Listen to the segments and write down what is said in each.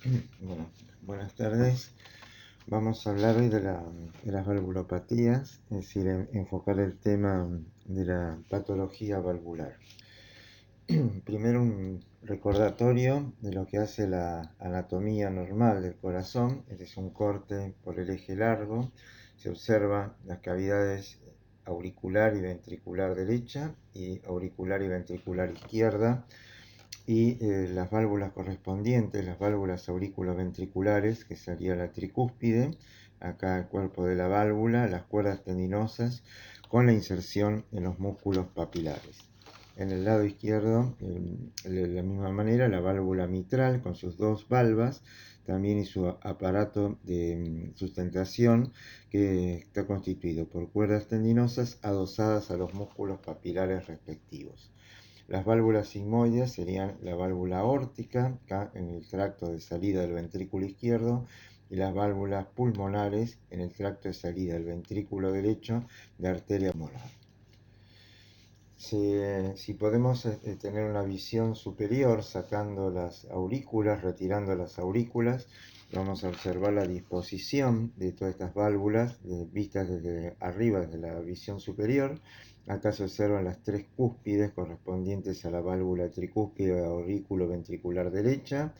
Bueno, buenas tardes. Vamos a hablar hoy de las valvulopatías, es decir, enfocar el tema de la patología valvular. Primero un recordatorio de lo que hace la anatomía normal del corazón. Este es un corte por el eje largo. Se observan las cavidades auricular y ventricular derecha y auricular y ventricular izquierda, y las válvulas correspondientes, las válvulas auriculoventriculares, que sería la tricúspide, acá el cuerpo de la válvula, las cuerdas tendinosas, con la inserción en los músculos papilares. En el lado izquierdo, de la misma manera, la válvula mitral con sus dos valvas, también y su aparato de sustentación, que está constituido por cuerdas tendinosas adosadas a los músculos papilares respectivos. Las válvulas sigmoides serían la válvula aórtica, acá en el tracto de salida del ventrículo izquierdo, y las válvulas pulmonares en el tracto de salida del ventrículo derecho de arteria pulmonar. Si podemos tener una visión superior sacando las aurículas, retirando las aurículas, vamos a observar la disposición de todas estas válvulas vistas desde arriba, desde la visión superior. Acá se observan las tres cúspides correspondientes a la válvula tricúspide aurículo-ventricular derecha,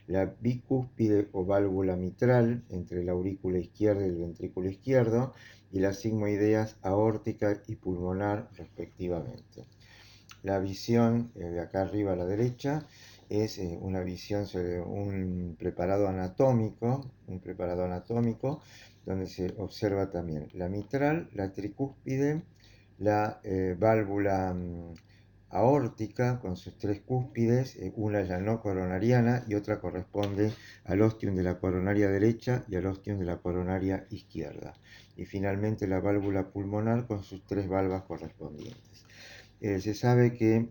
la bicúspide o válvula mitral entre la aurícula izquierda y el ventrículo izquierdo, y las sigmoideas aórtica y pulmonar respectivamente. La visión de acá arriba a la derecha es una visión sobre un preparado anatómico, donde se observa también la mitral, la tricúspide, la válvula aórtica con sus tres cúspides, una es la no coronariana y otra corresponde al ostium de la coronaria derecha y al ostium de la coronaria izquierda. Y finalmente la válvula pulmonar con sus tres valvas correspondientes. Se sabe que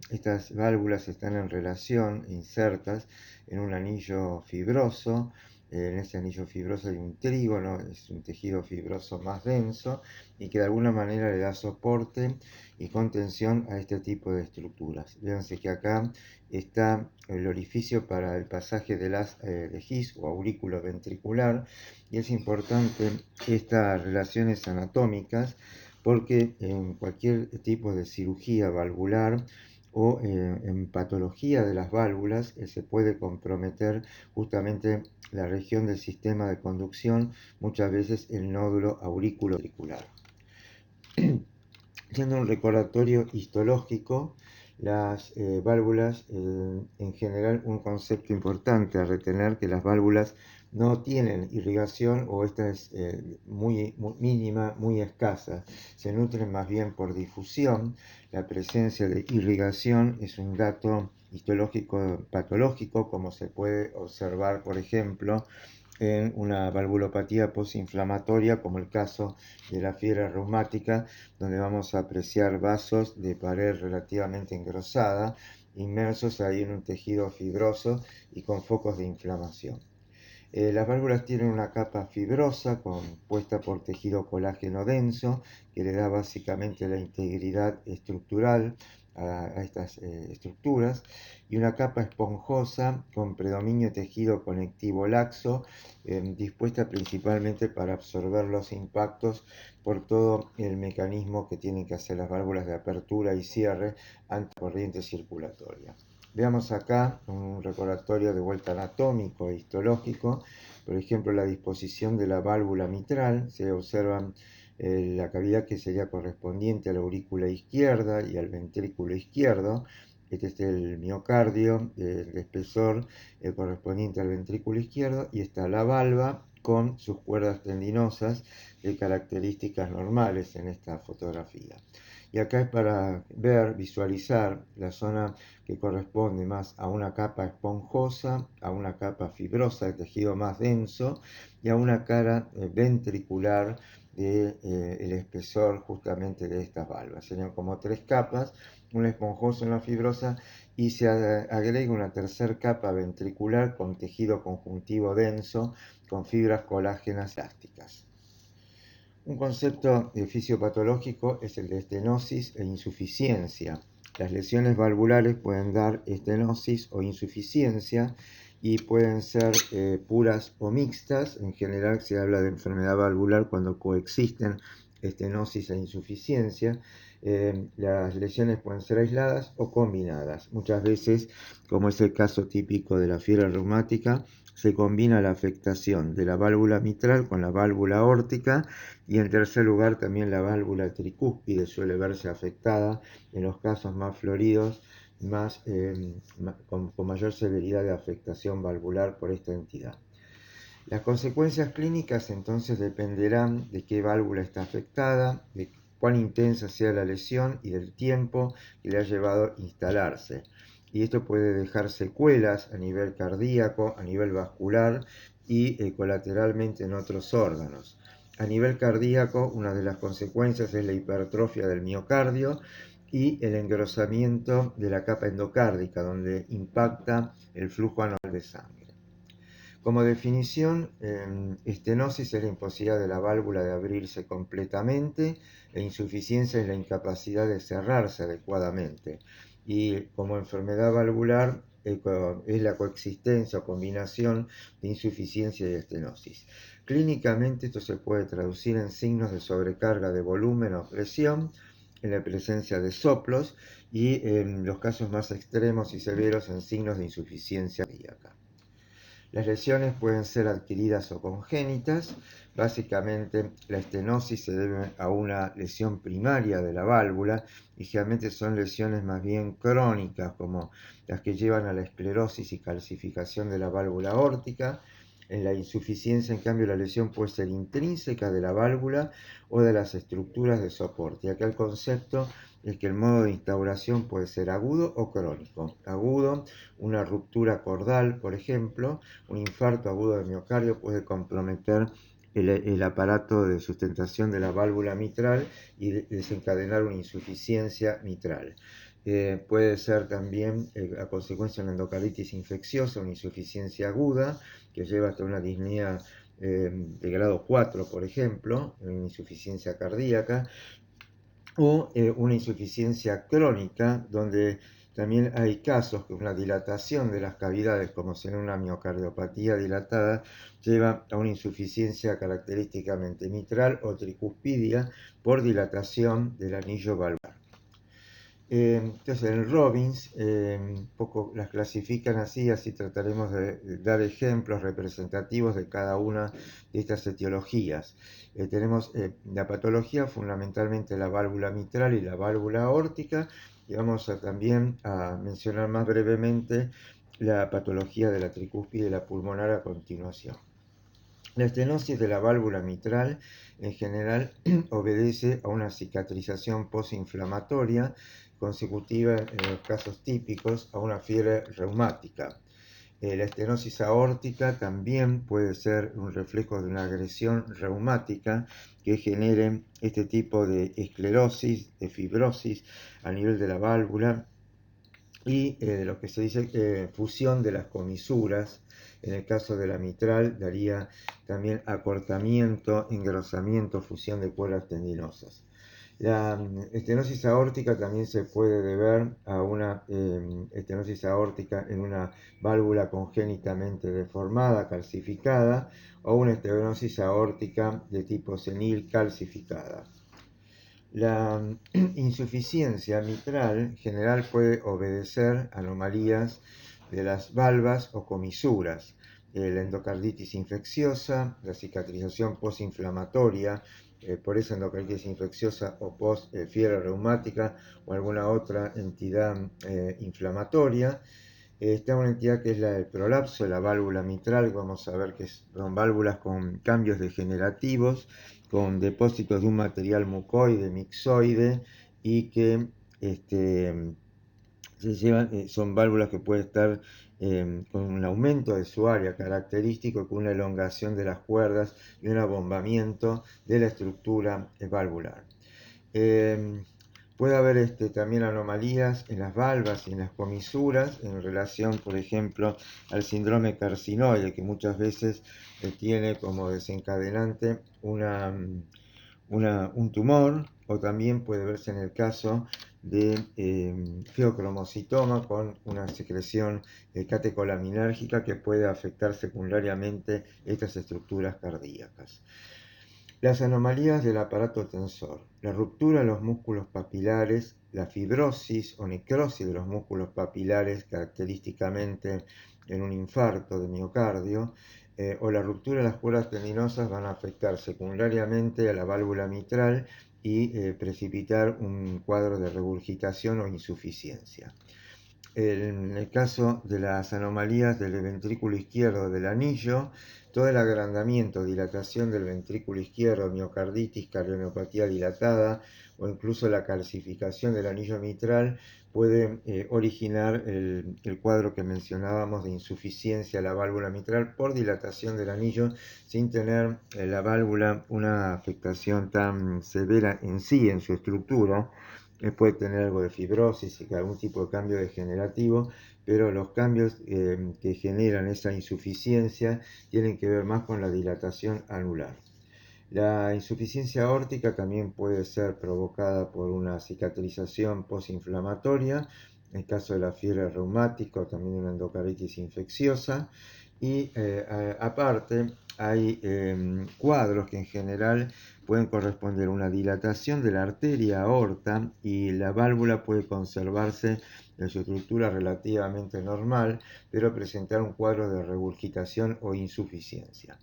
estas válvulas están en relación, insertas en un anillo fibroso. En ese anillo fibroso hay un trígono, es un tejido fibroso más denso y que de alguna manera le da soporte y contención a este tipo de estructuras. Fíjense que acá está el orificio para el pasaje del haz de His o aurículo ventricular, y es importante estas relaciones anatómicas porque en cualquier tipo de cirugía valvular o en patología de las válvulas se puede comprometer justamente la región del sistema de conducción, muchas veces el nódulo auriculoventricular. Siendo un recordatorio histológico, las válvulas, en general, un concepto importante a retener, que las válvulas no tienen irrigación, o esta es muy mínima, muy escasa. Se nutren más bien por difusión. La presencia de irrigación es un dato histológico patológico, como se puede observar, por ejemplo, en una valvulopatía postinflamatoria, como el caso de la fiebre reumática, donde vamos a apreciar vasos de pared relativamente engrosada, inmersos ahí en un tejido fibroso y con focos de inflamación. Las válvulas tienen una capa fibrosa compuesta por tejido colágeno denso, que le da básicamente la integridad estructural a estas estructuras, y una capa esponjosa con predominio de tejido conectivo laxo, dispuesta principalmente para absorber los impactos por todo el mecanismo que tienen que hacer las válvulas de apertura y cierre ante la corriente circulatoria. Veamos acá un recordatorio de vuelta anatómico e histológico. Por ejemplo, la disposición de la válvula mitral. Se observan la cavidad que sería correspondiente a la aurícula izquierda y al ventrículo izquierdo. Este es el miocardio, el espesor correspondiente al ventrículo izquierdo, y está la valva con sus cuerdas tendinosas de características normales en esta fotografía. Y acá es para ver, visualizar la zona que corresponde más a una capa esponjosa, a una capa fibrosa de tejido más denso y a una cara ventricular del espesor justamente de estas valvas. Serían como tres capas, una esponjosa, una fibrosa, y se agrega una tercera capa ventricular con tejido conjuntivo denso, con fibras colágenas elásticas. Un concepto fisiopatológico es el de estenosis e insuficiencia. Las lesiones valvulares pueden dar estenosis o insuficiencia, y pueden ser puras o mixtas. En general se habla de enfermedad valvular cuando coexisten estenosis e insuficiencia. Las lesiones pueden ser aisladas o combinadas. Muchas veces, como es el caso típico de la fiebre reumática, se combina la afectación de la válvula mitral con la válvula aórtica, y en tercer lugar también la válvula tricúspide suele verse afectada en los casos más floridos, con mayor severidad de afectación valvular por esta entidad. Las consecuencias clínicas entonces dependerán de qué válvula está afectada, de cuán intensa sea la lesión y del tiempo que le ha llevado a instalarse. Y esto puede dejar secuelas a nivel cardíaco, a nivel vascular y colateralmente en otros órganos. A nivel cardíaco, una de las consecuencias es la hipertrofia del miocardio y el engrosamiento de la capa endocárdica, donde impacta el flujo anual de sangre. Como definición, estenosis es la imposibilidad de la válvula de abrirse completamente, e insuficiencia es la incapacidad de cerrarse adecuadamente. Y como enfermedad valvular es la coexistencia o combinación de insuficiencia y estenosis. Clínicamente esto se puede traducir en signos de sobrecarga de volumen o presión, en la presencia de soplos y en los casos más extremos y severos en signos de insuficiencia cardíaca. Las lesiones pueden ser adquiridas o congénitas. Básicamente, la estenosis se debe a una lesión primaria de la válvula y generalmente son lesiones más bien crónicas, como las que llevan a la esclerosis y calcificación de la válvula aórtica. En la insuficiencia, en cambio, la lesión puede ser intrínseca de la válvula o de las estructuras de soporte. Y acá el concepto es que el modo de instauración puede ser agudo o crónico. Agudo, una ruptura cordal, por ejemplo. Un infarto agudo de miocardio puede comprometer el aparato de sustentación de la válvula mitral y desencadenar una insuficiencia mitral. Puede ser también a consecuencia de una endocarditis infecciosa, una insuficiencia aguda que lleva hasta una disnea de grado 4, por ejemplo, una insuficiencia cardíaca, o una insuficiencia crónica, donde también hay casos que una dilatación de las cavidades, como ser una miocardiopatía dilatada, lleva a una insuficiencia característicamente mitral o tricuspidia por dilatación del anillo valvular. Entonces en Robbins poco las clasifican así trataremos de dar ejemplos representativos de cada una de estas etiologías. Tenemos la patología, fundamentalmente la válvula mitral y la válvula aórtica, y vamos también a mencionar más brevemente la patología de la tricúspide y la pulmonar a continuación. La estenosis de la válvula mitral en general obedece a una cicatrización posinflamatoria consecutiva, en los casos típicos, a una fiebre reumática. La estenosis aórtica también puede ser un reflejo de una agresión reumática que genere este tipo de esclerosis, de fibrosis a nivel de la válvula, y lo que se dice fusión de las comisuras. En el caso de la mitral daría también acortamiento, engrosamiento, fusión de cuerdas tendinosas. La estenosis aórtica también se puede deber a una estenosis aórtica en una válvula congénitamente deformada, calcificada, o una estenosis aórtica de tipo senil calcificada. La insuficiencia mitral en general puede obedecer a anomalías de las valvas o comisuras, la endocarditis infecciosa, la cicatrización postinflamatoria, por esa endocarditis infecciosa o post-fiebre reumática o alguna otra entidad inflamatoria. Está una entidad que es la del prolapso de la válvula mitral. Vamos a ver que son válvulas con cambios degenerativos, con depósitos de un material mucoide, mixoide, y que son válvulas que pueden estar con un aumento de su área característico, con una elongación de las cuerdas y un abombamiento de la estructura valvular. Puede haber también anomalías en las valvas y en las comisuras en relación, por ejemplo, al síndrome carcinoide, que muchas veces tiene como desencadenante un tumor, o también puede verse en el caso de feocromocitoma con una secreción catecolaminérgica que puede afectar secundariamente estas estructuras cardíacas. Las anomalías del aparato tensor, la ruptura de los músculos papilares, la fibrosis o necrosis de los músculos papilares, característicamente en un infarto de miocardio, o la ruptura de las cuerdas tendinosas van a afectar secundariamente a la válvula mitral y precipitar un cuadro de regurgitación o insuficiencia. En el caso de las anomalías del ventrículo izquierdo del anillo, todo el agrandamiento, dilatación del ventrículo izquierdo, miocarditis, cardiomiopatía dilatada o incluso la calcificación del anillo mitral puede originar el cuadro que mencionábamos de insuficiencia de la válvula mitral por dilatación del anillo sin tener la válvula una afectación tan severa en sí, en su estructura. Puede tener algo de fibrosis y algún tipo de cambio degenerativo, pero los cambios que generan esa insuficiencia tienen que ver más con la dilatación anular. La insuficiencia aórtica también puede ser provocada por una cicatrización postinflamatoria, en el caso de la fiebre reumática o también una endocarditis infecciosa. Y aparte hay cuadros que en general pueden corresponder a una dilatación de la arteria aorta y la válvula puede conservarse en su estructura relativamente normal, pero presentar un cuadro de regurgitación o insuficiencia.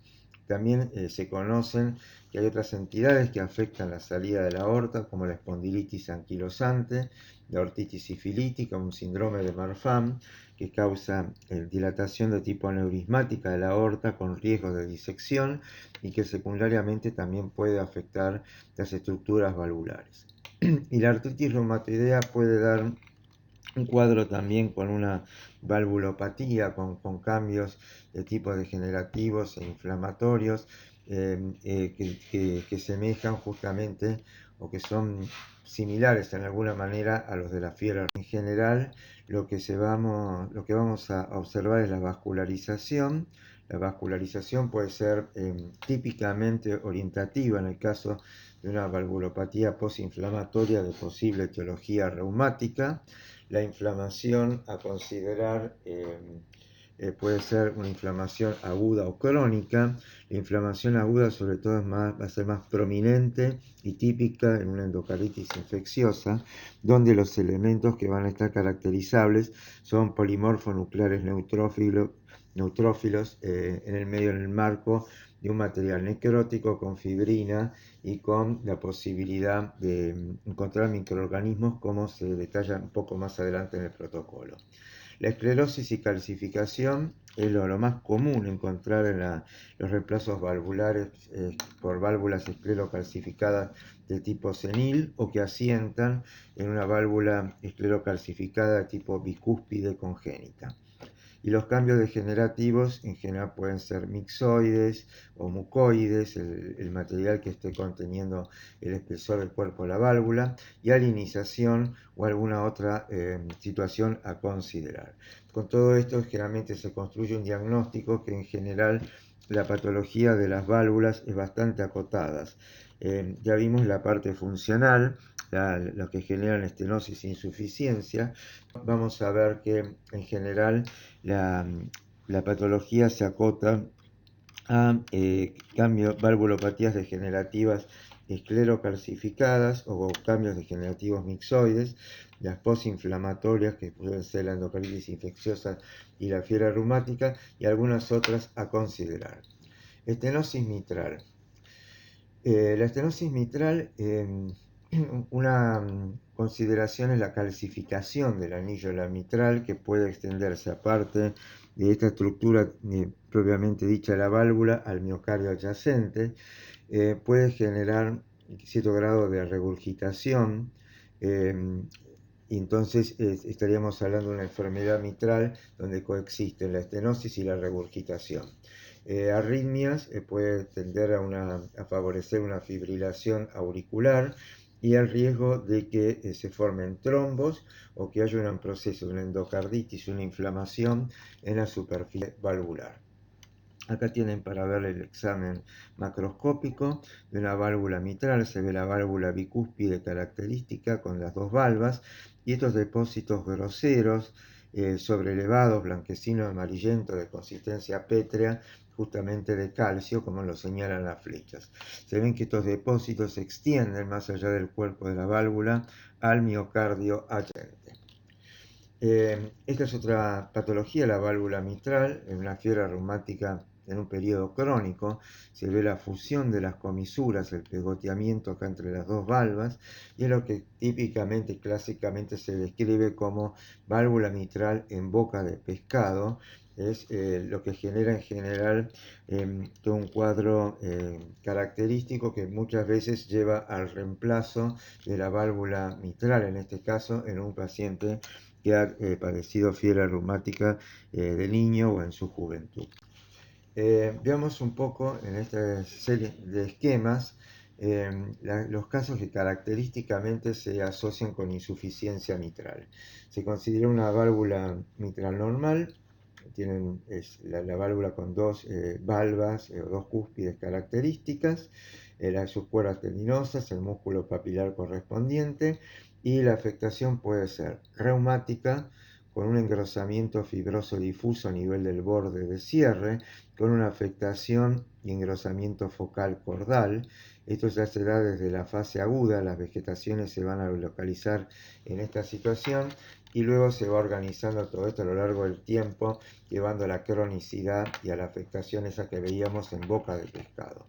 También se conocen que hay otras entidades que afectan la salida de la aorta, como la espondilitis anquilosante, la ortitis sifilítica, un síndrome de Marfan, que causa dilatación de tipo aneurismática de la aorta con riesgo de disección y que secundariamente también puede afectar las estructuras valvulares. Y la artritis reumatoidea puede dar un cuadro también con una valvulopatía, con cambios de tipo degenerativos e inflamatorios que semejan justamente o que son similares en alguna manera a los de la fiebre. En general, lo que vamos a observar es la vascularización. La vascularización puede ser típicamente orientativa en el caso de una valvulopatía postinflamatoria de posible etiología reumática. La inflamación a considerar puede ser una inflamación aguda o crónica. La inflamación aguda sobre todo va a ser más prominente y típica en una endocarditis infecciosa, donde los elementos que van a estar caracterizables son polimorfonucleares neutrófilos en el medio, en el marco de un material necrótico con fibrina y con la posibilidad de encontrar microorganismos como se detalla un poco más adelante en el protocolo. La esclerosis y calcificación es lo más común encontrar en los reemplazos valvulares por válvulas esclerocalcificadas de tipo senil o que asientan en una válvula esclerocalcificada de tipo bicúspide congénita. Y los cambios degenerativos en general pueden ser mixoides o mucoides, el material que esté conteniendo el espesor del cuerpo de la válvula, y alinización o alguna otra situación a considerar. Con todo esto generalmente se construye un diagnóstico que en general la patología de las válvulas es bastante acotada. Ya vimos la parte funcional, lo que generan estenosis e insuficiencia. Vamos a ver que en general la patología se acota a valvulopatías degenerativas esclerocalcificadas o cambios degenerativos mixoides, las postinflamatorias que pueden ser la endocarditis infecciosa y la fiebre reumática y algunas otras a considerar. Estenosis mitral. La estenosis mitral, una consideración es la calcificación del anillo de la mitral que puede extenderse aparte de esta estructura propiamente dicha de la válvula al miocardio adyacente, puede generar cierto grado de regurgitación, y entonces estaríamos hablando de una enfermedad mitral donde coexisten la estenosis y la regurgitación. Arritmias puede tender a favorecer una fibrilación auricular y el riesgo de que se formen trombos o que haya un proceso de una endocarditis, una inflamación en la superficie valvular. Acá tienen para ver el examen macroscópico de una válvula mitral. Se ve la válvula bicúspide característica con las dos valvas y estos depósitos groseros, sobrelevados, blanquecinos, amarillentos, de consistencia pétrea, justamente de calcio, como lo señalan las flechas. Se ven que estos depósitos se extienden más allá del cuerpo de la válvula al miocardio adyacente. Esta es otra patología, la válvula mitral, en una fiebre reumática en un periodo crónico. Se ve la fusión de las comisuras, el pegoteamiento acá entre las dos valvas, y es lo que típicamente, clásicamente se describe como válvula mitral en boca de pescado. Es lo que genera en general todo un cuadro característico que muchas veces lleva al reemplazo de la válvula mitral, en este caso en un paciente que ha padecido fiebre reumática de niño o en su juventud. Veamos un poco en esta serie de esquemas los casos que característicamente se asocian con insuficiencia mitral. Se considera una válvula mitral normal, es la válvula con dos valvas o dos cúspides características, sus cuerdas tendinosas, el músculo papilar correspondiente, y la afectación puede ser reumática, con un engrosamiento fibroso difuso a nivel del borde de cierre, con una afectación y engrosamiento focal cordal. Esto ya se da desde la fase aguda, las vegetaciones se van a localizar en esta situación y luego se va organizando todo esto a lo largo del tiempo, llevando a la cronicidad y a la afectación esa que veíamos en boca de pescado.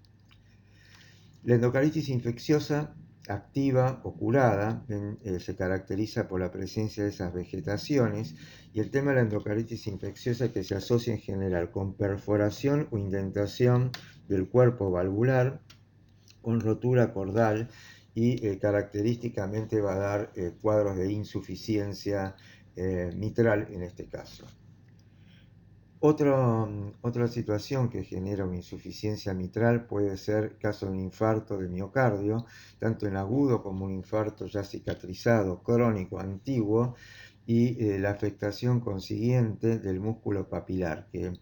La endocaritis infecciosa activa o curada se caracteriza por la presencia de esas vegetaciones, y el tema de la endocaritis infecciosa que se asocia en general con perforación o indentación del cuerpo valvular, con rotura cordal y característicamente va a dar cuadros de insuficiencia mitral en este caso. Otra situación que genera una insuficiencia mitral puede ser caso de un infarto de miocardio, tanto en agudo como un infarto ya cicatrizado, crónico, antiguo, y la afectación consiguiente del músculo papilar, que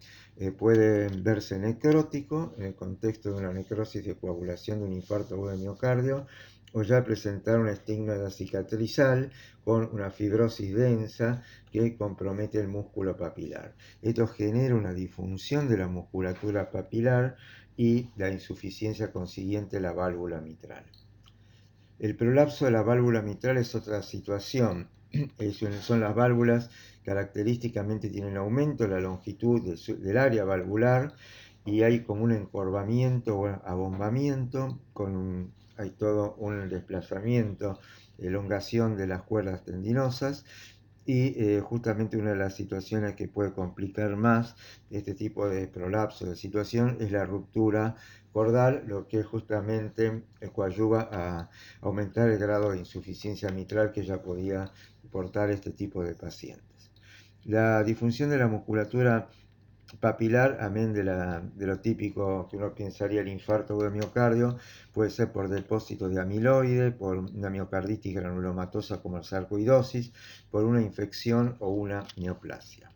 puede verse necrótico en el contexto de una necrosis de coagulación de un infarto agudo de miocardio, o ya presentar un estigma cicatrizal con una fibrosis densa que compromete el músculo papilar. Esto genera una disfunción de la musculatura papilar y la insuficiencia consiguiente de la válvula mitral. El prolapso de la válvula mitral es otra situación. Son las válvulas, característicamente tienen aumento de la longitud del área valvular y hay como un encorvamiento o abombamiento, hay todo un desplazamiento, elongación de las cuerdas tendinosas, y justamente una de las situaciones que puede complicar más este tipo de prolapso de situación es la ruptura cordal, lo que justamente coadyuva a aumentar el grado de insuficiencia mitral que ya podía portar este tipo de pacientes. La disfunción de la musculatura papilar, amén de lo típico que uno pensaría el infarto de miocardio, puede ser por depósito de amiloide, por una miocarditis granulomatosa como la sarcoidosis, por una infección o una neoplasia.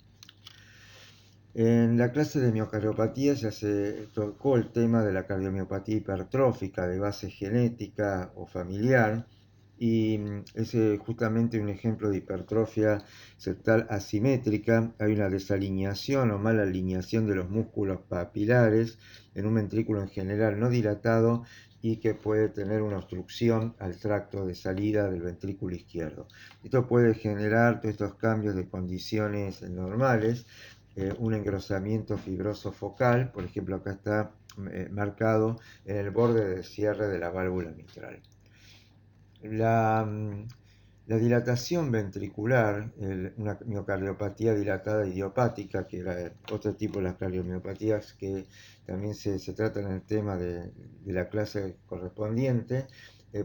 En la clase de miocardiopatía ya se tocó el tema de la cardiomiopatía hipertrófica de base genética o familiar, y es justamente un ejemplo de hipertrofia septal asimétrica. Hay una desalineación o mala alineación de los músculos papilares en un ventrículo en general no dilatado y que puede tener una obstrucción al tracto de salida del ventrículo izquierdo. Esto puede generar todos estos cambios de condiciones normales, un engrosamiento fibroso focal, por ejemplo acá está marcado en el borde de cierre de la válvula mitral. La dilatación ventricular, una miocardiopatía dilatada idiopática, que era otro tipo de las cardiomiopatías que también se trata en el tema de la clase correspondiente,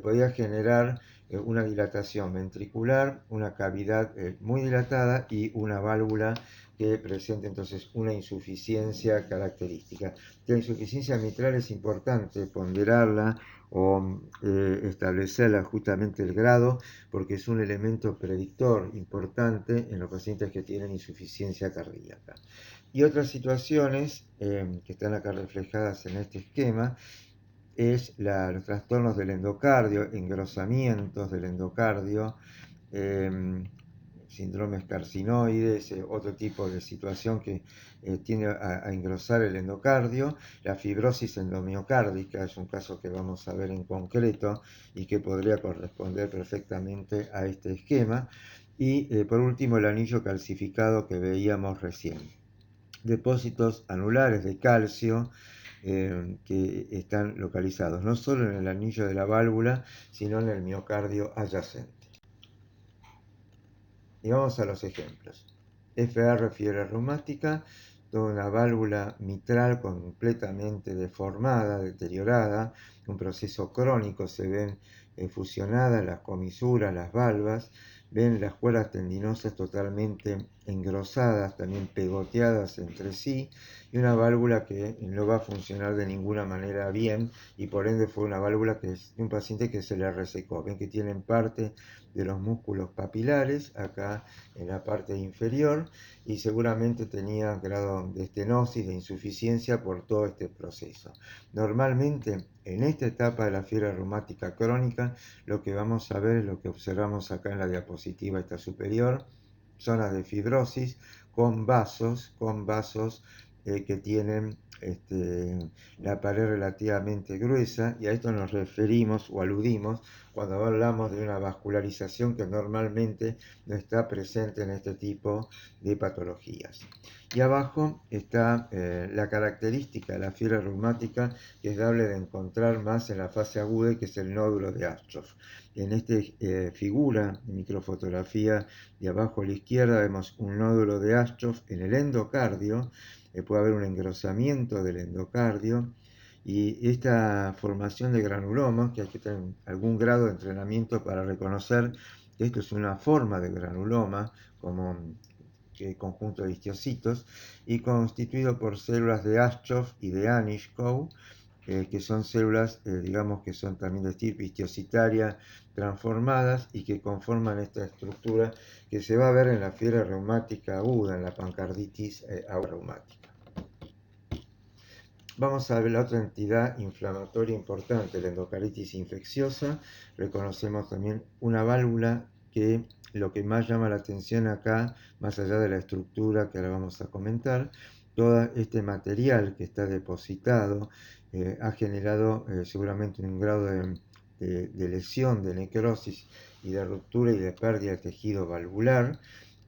podía generar una dilatación ventricular, una cavidad muy dilatada y una válvula que presenta entonces una insuficiencia característica. La insuficiencia mitral es importante ponderarla o establecerla justamente el grado, porque es un elemento predictor importante en los pacientes que tienen insuficiencia cardíaca. Y otras situaciones que están acá reflejadas en este esquema es los trastornos del endocardio, engrosamientos del endocardio, síndromes carcinoides, otro tipo de situación que tiende a engrosar el endocardio. La fibrosis endomiocárdica es un caso que vamos a ver en concreto y que podría corresponder perfectamente a este esquema. Y por último, el anillo calcificado que veíamos recién. Depósitos anulares de calcio que están localizados no solo en el anillo de la válvula, sino en el miocardio adyacente. Y vamos a los ejemplos. FR, fiebre reumática, toda una válvula mitral completamente deformada, deteriorada, un proceso crónico, se ven fusionadas las comisuras, las valvas, ven las cuerdas tendinosas totalmente engrosadas, también pegoteadas entre sí, y una válvula que no va a funcionar de ninguna manera bien, y por ende fue una válvula que es de un paciente que se le resecó. Ven que tienen parte de los músculos papilares acá en la parte inferior, y seguramente tenía grado de estenosis, de insuficiencia por todo este proceso. Normalmente en esta etapa de la fiebre reumática crónica lo que vamos a ver es lo que observamos acá en la diapositiva esta superior, zonas de fibrosis con vasos que tienen la pared relativamente gruesa, y a esto nos referimos o aludimos cuando hablamos de una vascularización que normalmente no está presente en este tipo de patologías. Y abajo está la característica de la fiebre reumática, que es dable de encontrar más en la fase aguda, que es el nódulo de Astroff. En esta figura de microfotografía de abajo a la izquierda vemos un nódulo de Astroff en el endocardio. Puede haber un engrosamiento del endocardio, y esta formación de granuloma, que hay que tener algún grado de entrenamiento para reconocer que esto es una forma de granuloma, como conjunto de histocitos, y constituido por células de Astroff y de Anish-Coe, que son células, digamos que son también de estirpe histocitaria transformadas, y que conforman esta estructura que se va a ver en la fiebre reumática aguda, en la pancarditis reumática. Vamos a ver la otra entidad inflamatoria importante, la endocarditis infecciosa. Reconocemos también una válvula que lo que más llama la atención acá, más allá de la estructura que ahora vamos a comentar, todo este material que está depositado ha generado seguramente un grado de lesión, de necrosis y de ruptura y de pérdida de tejido valvular,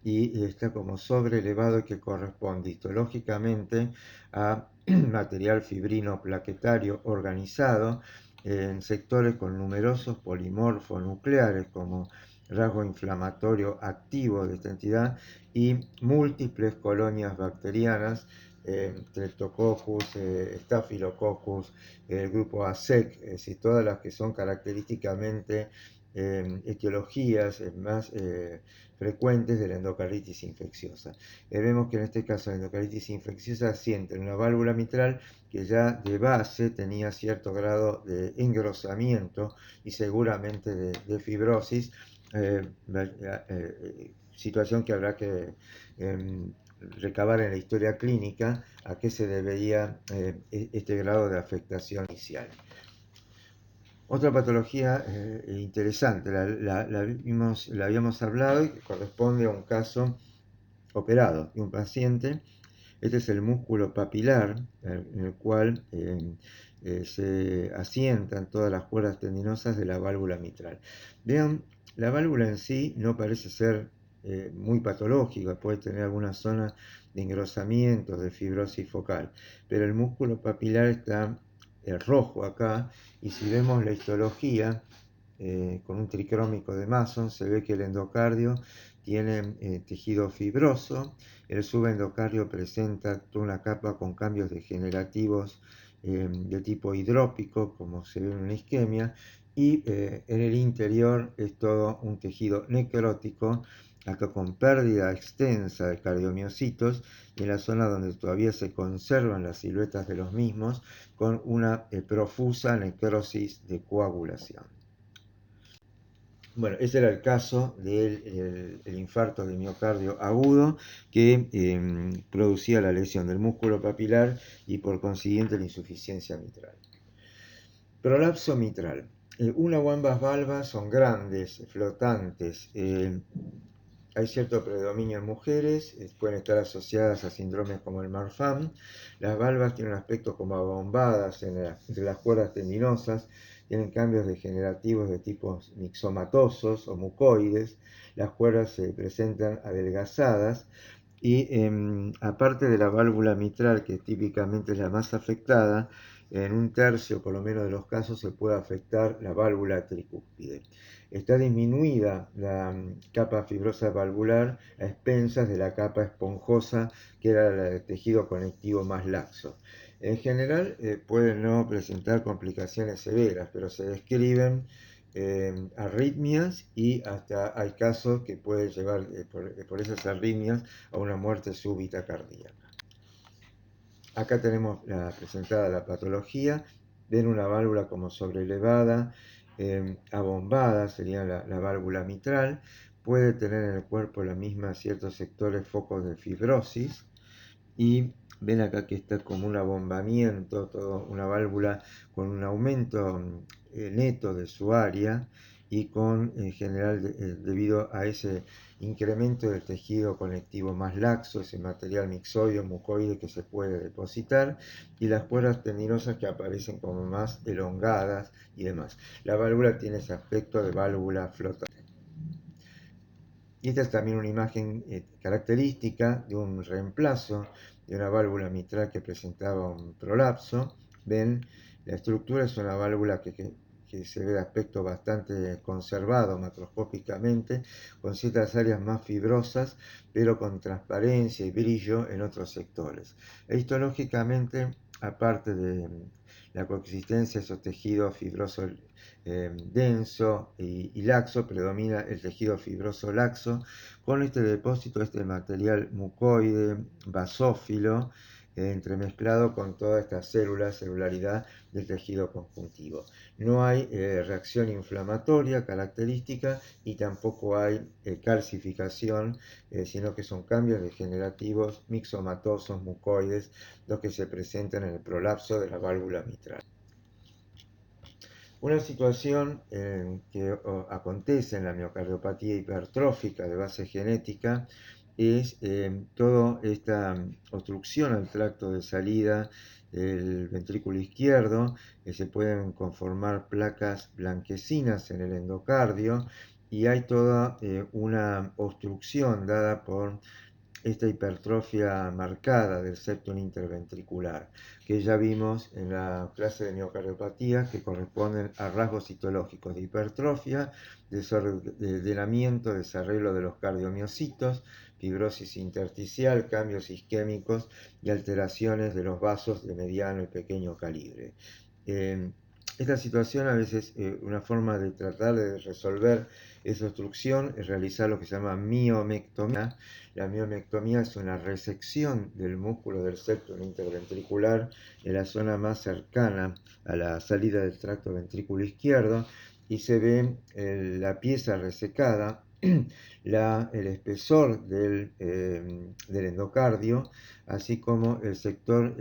y está como sobrelevado, que corresponde histológicamente a material fibrino plaquetario organizado en sectores con numerosos polimorfos nucleares como rasgo inflamatorio activo de esta entidad, y múltiples colonias bacterianas, Streptococcus, Staphylococcus, el grupo ASEC, es decir, todas las que son característicamente etiologías más frecuentes de la endocarditis infecciosa. Vemos que en este caso la endocarditis infecciosa siente en una válvula mitral que ya de base tenía cierto grado de engrosamiento y seguramente de fibrosis, situación que habrá que recabar en la historia clínica a qué se debería este grado de afectación inicial. Otra patología interesante, la habíamos hablado, y que corresponde a un caso operado de un paciente. Este es el músculo papilar, en el cual se asientan todas las cuerdas tendinosas de la válvula mitral. Vean, la válvula en sí no parece ser muy patológica, puede tener alguna zona de engrosamiento, de fibrosis focal, pero el músculo papilar está rojo acá, y si vemos la histología con un tricrómico de Mason, se ve que el endocardio tiene tejido fibroso, el subendocardio presenta toda una capa con cambios degenerativos de tipo hidrópico, como se ve en una isquemia, y en el interior es todo un tejido necrótico, acá con pérdida extensa de cardiomiocitos, y en la zona donde todavía se conservan las siluetas de los mismos, con una profusa necrosis de coagulación. Bueno, ese era el caso del el infarto de miocardio agudo que producía la lesión del músculo papilar y por consiguiente la insuficiencia mitral. Prolapso mitral. Una o ambas valvas son grandes, flotantes. Hay cierto predominio en mujeres, pueden estar asociadas a síndromes como el Marfan. Las valvas tienen un aspecto como abombadas entre las cuerdas tendinosas, tienen cambios degenerativos de tipos mixomatosos o mucoides. Las cuerdas se presentan adelgazadas y aparte de la válvula mitral, que típicamente es la más afectada, en un tercio por lo menos de los casos se puede afectar la válvula tricúspide. Está disminuida la capa fibrosa valvular a expensas de la capa esponjosa que era la del tejido conectivo más laxo. En general pueden no presentar complicaciones severas, pero se describen arritmias y hasta hay casos que pueden llevar por esas arritmias a una muerte súbita cardíaca. Acá tenemos presentada la patología, ven una válvula como sobrelevada, abombada, sería la válvula mitral, puede tener en el cuerpo la misma ciertos sectores focos de fibrosis y ven acá que está como un abombamiento, una válvula con un aumento neto de su área y con en general debido a ese incremento del tejido conectivo más laxo, ese material mixoide o mucoide que se puede depositar y las cuerdas tendinosas que aparecen como más elongadas y demás. La válvula tiene ese aspecto de válvula flotante. Y esta es también una imagen característica de un reemplazo de una válvula mitral que presentaba un prolapso. Ven, la estructura es una válvula que se ve de aspecto bastante conservado macroscópicamente, con ciertas áreas más fibrosas, pero con transparencia y brillo en otros sectores. Histológicamente, aparte de la coexistencia de esos tejidos fibrosos denso y laxo, predomina el tejido fibroso laxo, con este depósito, este material mucoide, basófilo, entremezclado con toda esta celularidad del tejido conjuntivo. No hay reacción inflamatoria característica y tampoco hay calcificación, sino que son cambios degenerativos mixomatosos, mucoides, los que se presentan en el prolapso de la válvula mitral. Una situación que acontece en la miocardiopatía hipertrófica de base genética es toda esta obstrucción al tracto de salida del ventrículo izquierdo, se pueden conformar placas blanquecinas en el endocardio y hay toda una obstrucción dada por esta hipertrofia marcada del septum interventricular, que ya vimos en la clase de miocardiopatía, que corresponden a rasgos citológicos de hipertrofia, desordenamiento, desarreglo de los cardiomiocitos, fibrosis intersticial, cambios isquémicos y alteraciones de los vasos de mediano y pequeño calibre. Esta situación a veces, una forma de tratar de resolver esa obstrucción es realizar lo que se llama miomectomía. La miomectomía es una resección del músculo del septum interventricular en la zona más cercana a la salida del tracto ventrículo izquierdo y se ve la pieza resecada, el espesor del endocardio, así como el sector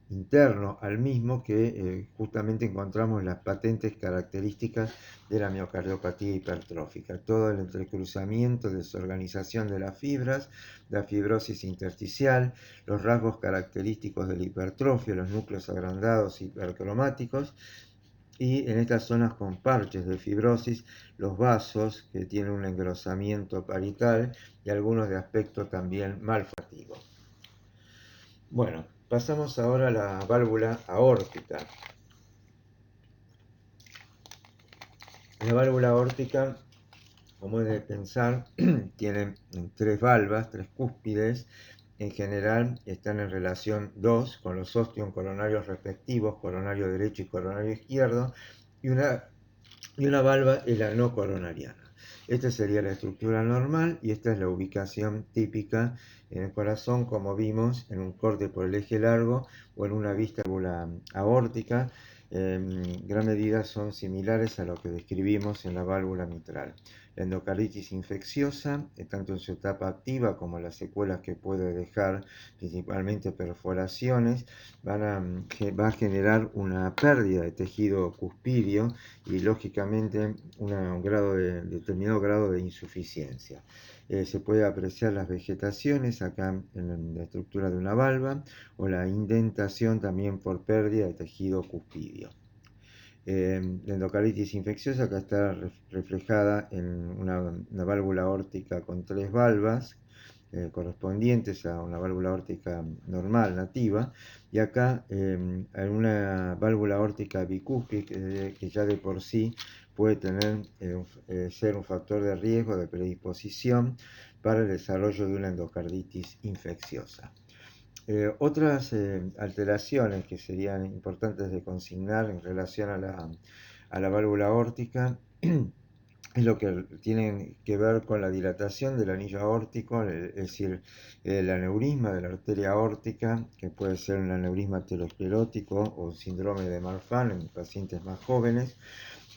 interno al mismo que justamente encontramos las patentes características de la miocardiopatía hipertrófica. Todo el entrecruzamiento, desorganización de las fibras, la fibrosis intersticial, los rasgos característicos de la hipertrofia, los núcleos agrandados hipercromáticos, y en estas zonas con parches de fibrosis, los vasos que tienen un engrosamiento parietal y algunos de aspecto también malformativo. Bueno, pasamos ahora a la válvula aórtica. La válvula aórtica, como es de pensar, tiene tres valvas, tres cúspides. En general están en relación 2 con los ostium coronarios respectivos, coronario derecho y coronario izquierdo, y una valva es la no coronariana. Esta sería la estructura normal y esta es la ubicación típica en el corazón, como vimos en un corte por el eje largo o en una vista aórtica. en gran medida son similares a lo que describimos en la válvula mitral. La endocarditis infecciosa, tanto en su etapa activa como las secuelas que puede dejar, principalmente perforaciones, va a generar una pérdida de tejido cuspidio y lógicamente determinado grado de insuficiencia. Se puede apreciar las vegetaciones acá en la estructura de una valva o la indentación también por pérdida de tejido cuspidio. La endocarditis infecciosa acá está reflejada en una válvula aórtica con 3 valvas correspondientes a una válvula aórtica normal, nativa, y acá en una válvula aórtica bicúspide que ya de por sí puede ser un factor de riesgo, de predisposición para el desarrollo de una endocarditis infecciosa. Otras alteraciones que serían importantes de consignar en relación a la válvula aórtica es lo que tienen que ver con la dilatación del anillo aórtico, es decir, el aneurisma de la arteria aórtica, que puede ser un aneurisma aterosclerótico o síndrome de Marfan en pacientes más jóvenes,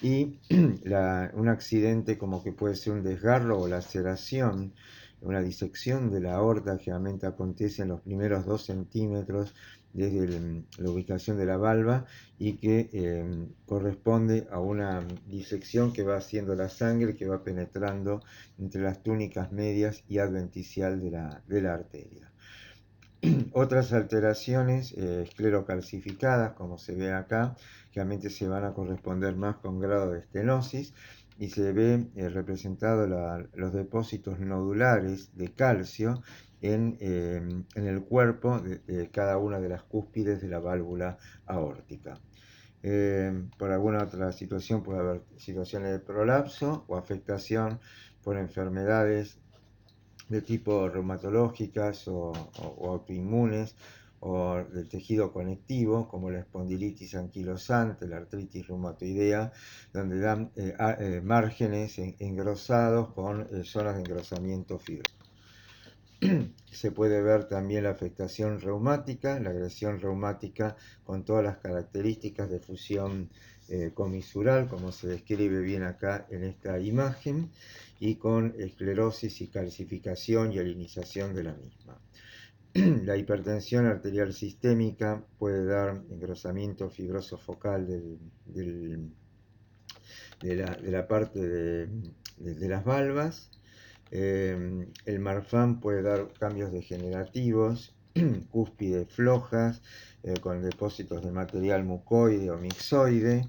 y un accidente como que puede ser un desgarro o laceración, una disección de la aorta, generalmente acontece en los primeros 2 centímetros desde la ubicación de la valva y que corresponde a una disección que va haciendo la sangre, que va penetrando entre las túnicas medias y adventicial de la arteria. Otras alteraciones esclerocalcificadas, como se ve acá, generalmente se van a corresponder más con grado de estenosis y se ve representado los depósitos nodulares de calcio en el cuerpo de cada una de las cúspides de la válvula aórtica. Por alguna otra situación puede haber situaciones de prolapso o afectación por enfermedades de tipo reumatológicas o autoinmunes o del tejido conectivo, como la espondilitis anquilosante, la artritis reumatoidea, donde dan márgenes engrosados con zonas de engrosamiento fibroso. Se puede ver también la afectación reumática, la agresión reumática con todas las características de fusión comisural, como se describe bien acá en esta imagen, y con esclerosis y calcificación y alinización de la misma. La hipertensión arterial sistémica puede dar engrosamiento fibroso focal de la parte de las valvas. El Marfan puede dar cambios degenerativos, cúspides flojas, con depósitos de material mucoide o mixoide,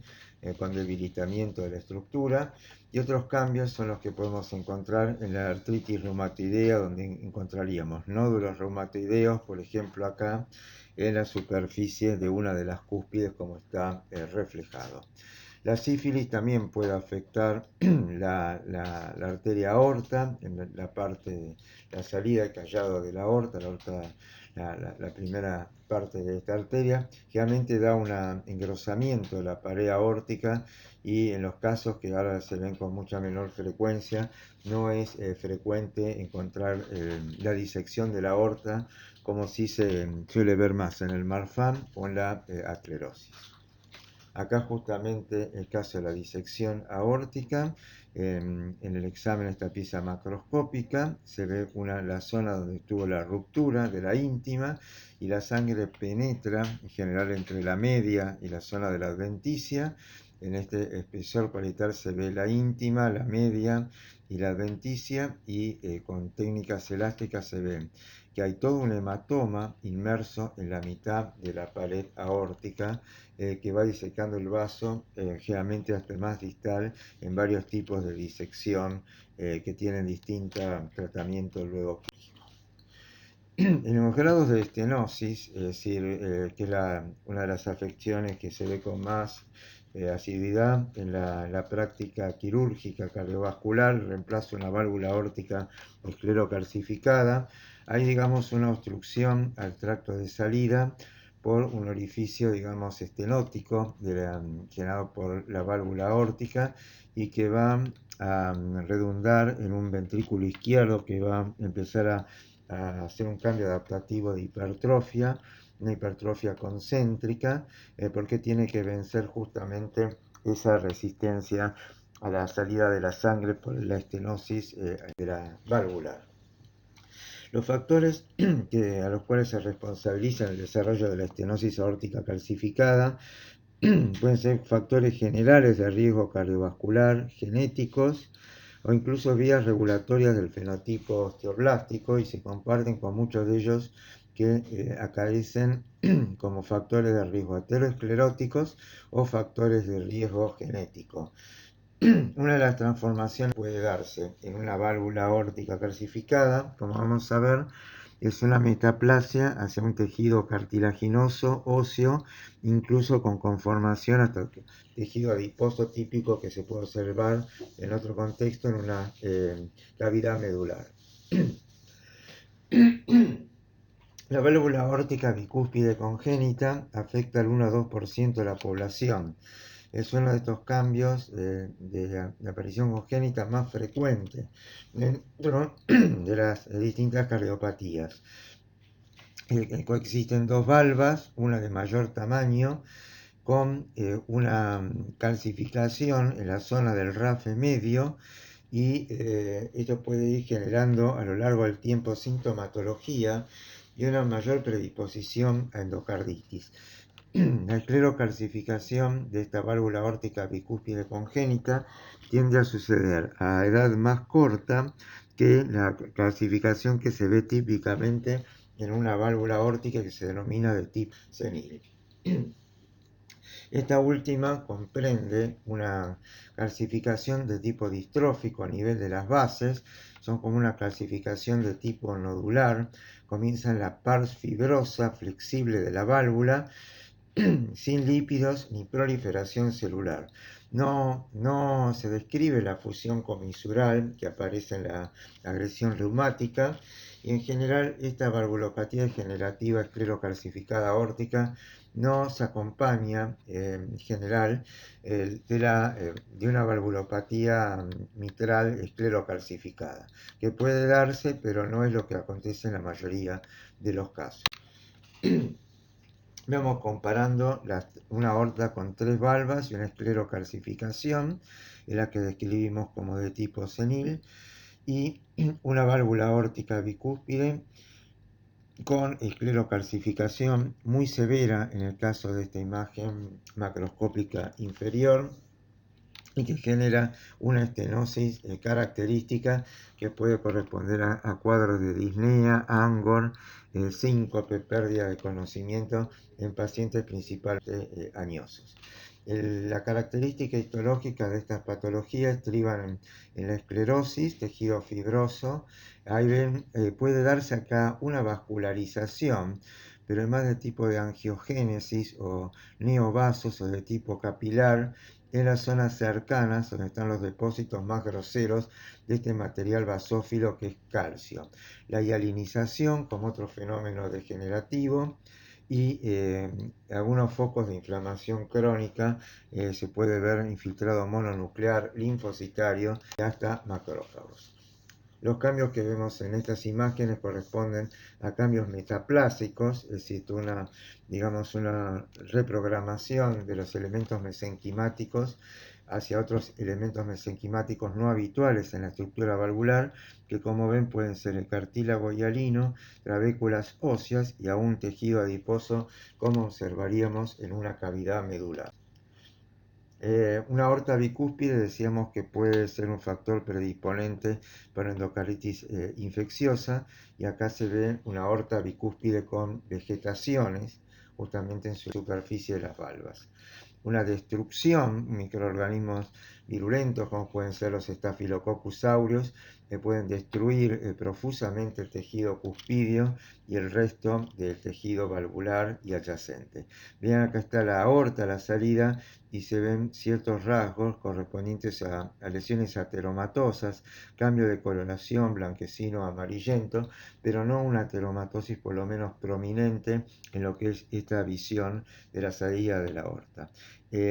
con debilitamiento de la estructura, y otros cambios son los que podemos encontrar en la artritis reumatoidea, donde encontraríamos nódulos reumatoideos, por ejemplo acá, en la superficie de una de las cúspides, como está reflejado. La sífilis también puede afectar la arteria aorta, en la parte de la salida, el callado de la aorta, la primera parte de esta arteria, generalmente da un engrosamiento de la pared aórtica y en los casos que ahora se ven con mucha menor frecuencia, no es frecuente encontrar la disección de la aorta como si se suele ver más en el Marfan o en la atlerosis. Acá justamente el caso de la disección aórtica, en el examen de esta pieza macroscópica se ve la zona donde estuvo la ruptura de la íntima y la sangre penetra en general entre la media y la zona de la adventicia. En este espesor parietal se ve la íntima, la media y la adventicia, y con técnicas elásticas se ve que hay todo un hematoma inmerso en la mitad de la pared aórtica, que va disecando el vaso, generalmente hasta más distal, en varios tipos de disección que tienen distinto tratamiento luego clínico. En los grados de estenosis, es decir, que es una de las afecciones que se ve con más asiduidad en la práctica quirúrgica cardiovascular, el reemplazo de una válvula aórtica esclerocalcificada, hay, digamos, una obstrucción al tracto de salida por un orificio, digamos, estenótico generado por la válvula aórtica y que va a redundar en un ventrículo izquierdo que va a empezar a hacer un cambio adaptativo de hipertrofia una hipertrofia concéntrica, porque tiene que vencer justamente esa resistencia a la salida de la sangre por la estenosis de la válvula. Los factores a los cuales se responsabilizan el desarrollo de la estenosis aórtica calcificada pueden ser factores generales de riesgo cardiovascular, genéticos o incluso vías regulatorias del fenotipo osteoblástico, y se comparten con muchos de ellos que acaecen como factores de riesgo ateroscleróticos o factores de riesgo genético. Una de las transformaciones que puede darse en una válvula aórtica calcificada, como vamos a ver, es una metaplasia hacia un tejido cartilaginoso, óseo, incluso con conformación hasta el tejido adiposo típico que se puede observar en otro contexto en una cavidad medular. La válvula aórtica bicúspide congénita afecta al 1 a 2% de la población. Es uno de estos cambios de la aparición congénita más frecuente dentro de las distintas cardiopatías. Coexisten dos valvas, una de mayor tamaño, con una calcificación en la zona del RAFE medio, y esto puede ir generando a lo largo del tiempo sintomatología y una mayor predisposición a endocarditis. La esclerocalcificación de esta válvula aórtica bicúspide congénita tiende a suceder a edad más corta que la calcificación que se ve típicamente en una válvula aórtica que se denomina de tipo senil. Esta última comprende una calcificación de tipo distrófico a nivel de las bases, son como una calcificación de tipo nodular, comienza en la pars fibrosa flexible de la válvula, sin lípidos ni proliferación celular. No se describe la fusión comisural que aparece en la agresión reumática, y en general esta valvulopatía degenerativa esclerocalcificada aórtica no se acompaña en general de una valvulopatía mitral esclerocalcificada, que puede darse, pero no es lo que acontece en la mayoría de los casos. Vamos comparando una aorta con 3 valvas y una esclerocalcificación, en la que describimos como de tipo senil, y una válvula aórtica bicúspide con esclerocalcificación muy severa en el caso de esta imagen macroscópica inferior, y que genera una estenosis característica que puede corresponder a cuadros de disnea, angor, síncope, pérdida de conocimiento en pacientes principalmente añosos. La característica histológica de estas patologías estriban en la esclerosis, tejido fibroso. Ahí ven, puede darse acá una vascularización, pero además de tipo de angiogénesis o neovasos o de tipo capilar, en las zonas cercanas donde están los depósitos más groseros de este material basófilo que es calcio. La hialinización como otro fenómeno degenerativo, y algunos focos de inflamación crónica, se puede ver infiltrado mononuclear, linfocitario y hasta macrófagos. Los cambios que vemos en estas imágenes corresponden a cambios metaplásicos, es decir, una reprogramación de los elementos mesenquimáticos hacia otros elementos mesenquimáticos no habituales en la estructura valvular, que como ven pueden ser el cartílago hialino, trabéculas óseas y aún tejido adiposo, como observaríamos en una cavidad medular. Una aorta bicúspide decíamos que puede ser un factor predisponente para endocarditis infecciosa, y acá se ve una aorta bicúspide con vegetaciones justamente en su superficie de las valvas. Una destrucción, microorganismos virulentos como pueden ser los Staphylococcus aureus, que pueden destruir profusamente el tejido cuspidio y el resto del tejido valvular y adyacente. Bien, acá está la aorta, la salida, y se ven ciertos rasgos correspondientes a lesiones ateromatosas, cambio de coloración blanquecino amarillento, pero no una ateromatosis por lo menos prominente en lo que es esta visión de la salida de la aorta.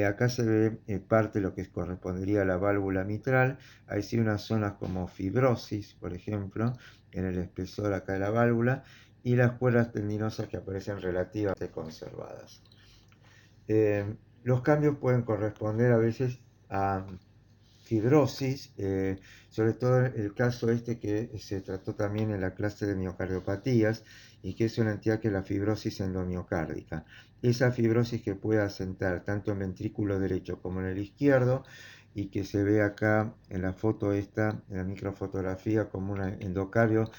Acá se ve parte de lo que correspondería a la válvula mitral. Hay sí unas zonas como fibrosis, por ejemplo, en el espesor acá de la válvula, y las cuerdas tendinosas que aparecen relativamente conservadas. Los cambios pueden corresponder a veces a fibrosis, sobre todo en el caso este que se trató también en la clase de miocardiopatías y que es una entidad que es la fibrosis endomiocárdica. Esa fibrosis que puede asentar tanto en el ventrículo derecho como en el izquierdo y que se ve acá en la foto esta, en la microfotografía, como un endocardio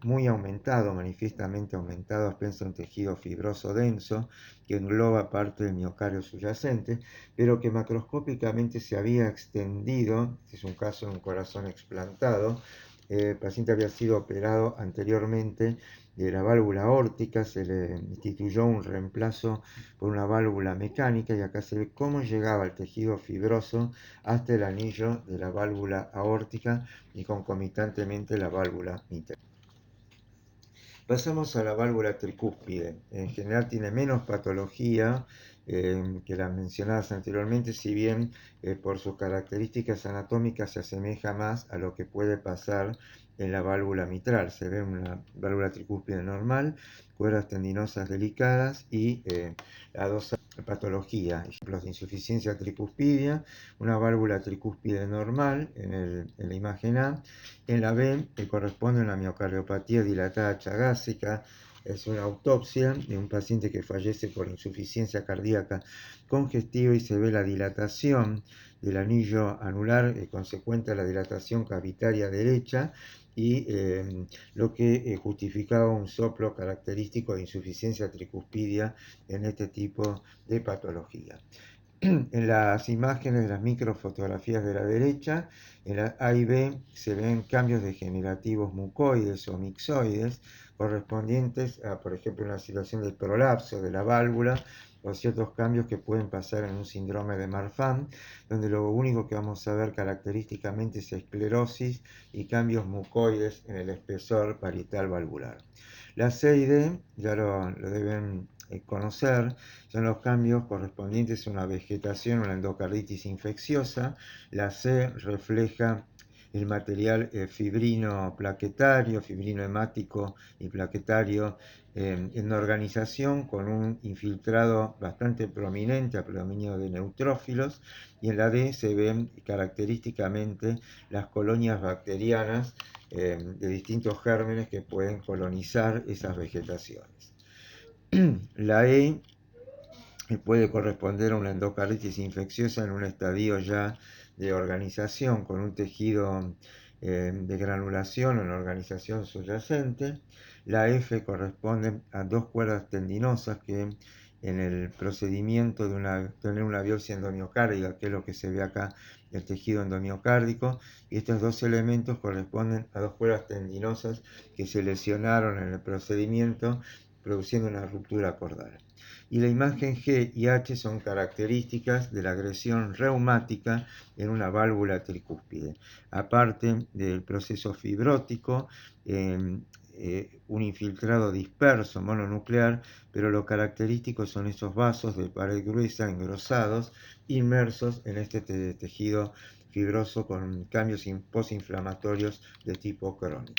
muy aumentado, manifiestamente aumentado, apenas un tejido fibroso denso que engloba parte del miocardio subyacente, pero que macroscópicamente se había extendido. Este es un caso de un corazón explantado. El paciente había sido operado anteriormente de la válvula aórtica, se le instituyó un reemplazo por una válvula mecánica y acá se ve cómo llegaba el tejido fibroso hasta el anillo de la válvula aórtica y concomitantemente la válvula mitral. Pasamos a la válvula tricúspide. En general tiene menos patología que las mencionadas anteriormente, si bien por sus características anatómicas se asemeja más a lo que puede pasar en la válvula mitral. Se ve una válvula tricúspide normal, cuerdas tendinosas delicadas y la patología, ejemplos de insuficiencia tricuspidia, una válvula tricúspide normal en la imagen A. En la B corresponde a una miocardiopatía dilatada chagásica. Es una autopsia de un paciente que fallece por insuficiencia cardíaca congestiva y se ve la dilatación del anillo anular consecuente a la dilatación cavitaria derecha y lo que justificaba un soplo característico de insuficiencia tricuspidia en este tipo de patología. En las imágenes de las microfotografías de la derecha, en la A y B se ven cambios degenerativos mucoides o mixoides correspondientes a, por ejemplo, una situación de prolapso de la válvula o ciertos cambios que pueden pasar en un síndrome de Marfan, donde lo único que vamos a ver característicamente es esclerosis y cambios mucoides en el espesor parietal valvular. La C y D ya lo deben conocer, son los cambios correspondientes a una vegetación, una endocarditis infecciosa. La C refleja el material fibrino plaquetario, fibrino hemático y plaquetario en organización con un infiltrado bastante prominente a predominio de neutrófilos, y en la D se ven característicamente las colonias bacterianas de distintos gérmenes que pueden colonizar esas vegetaciones. La E puede corresponder a una endocarditis infecciosa en un estadio ya de organización con un tejido de granulación en organización subyacente. La F corresponde a dos cuerdas tendinosas que en el procedimiento de tener una biopsia endomiocárdica, que es lo que se ve acá, el tejido endomiocárdico, y estos dos elementos corresponden a dos cuerdas tendinosas que se lesionaron en el procedimiento, produciendo una ruptura cordal. Y la imagen G y H son características de la agresión reumática en una válvula tricúspide. Aparte del proceso fibrótico, un infiltrado disperso mononuclear, pero lo característico son esos vasos de pared gruesa engrosados, inmersos en este tejido fibroso con cambios postinflamatorios de tipo crónico.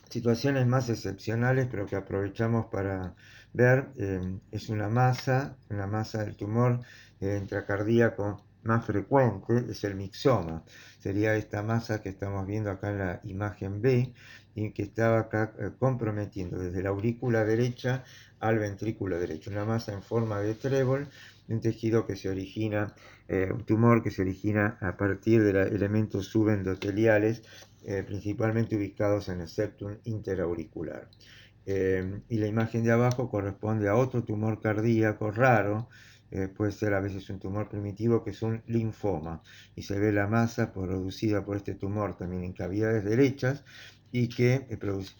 Situaciones más excepcionales, pero que aprovechamos para ver, es una masa del tumor intracardíaco más frecuente, es el mixoma. Sería esta masa que estamos viendo acá en la imagen B y que estaba acá comprometiendo desde la aurícula derecha al ventrículo derecho. Una masa en forma de trébol, un tejido que se origina, un tumor que se origina a partir de elementos subendoteliales principalmente ubicados en el septum interauricular. Y la imagen de abajo corresponde a otro tumor cardíaco raro, puede ser a veces un tumor primitivo que es un linfoma, y se ve la masa producida por este tumor también en cavidades derechas y que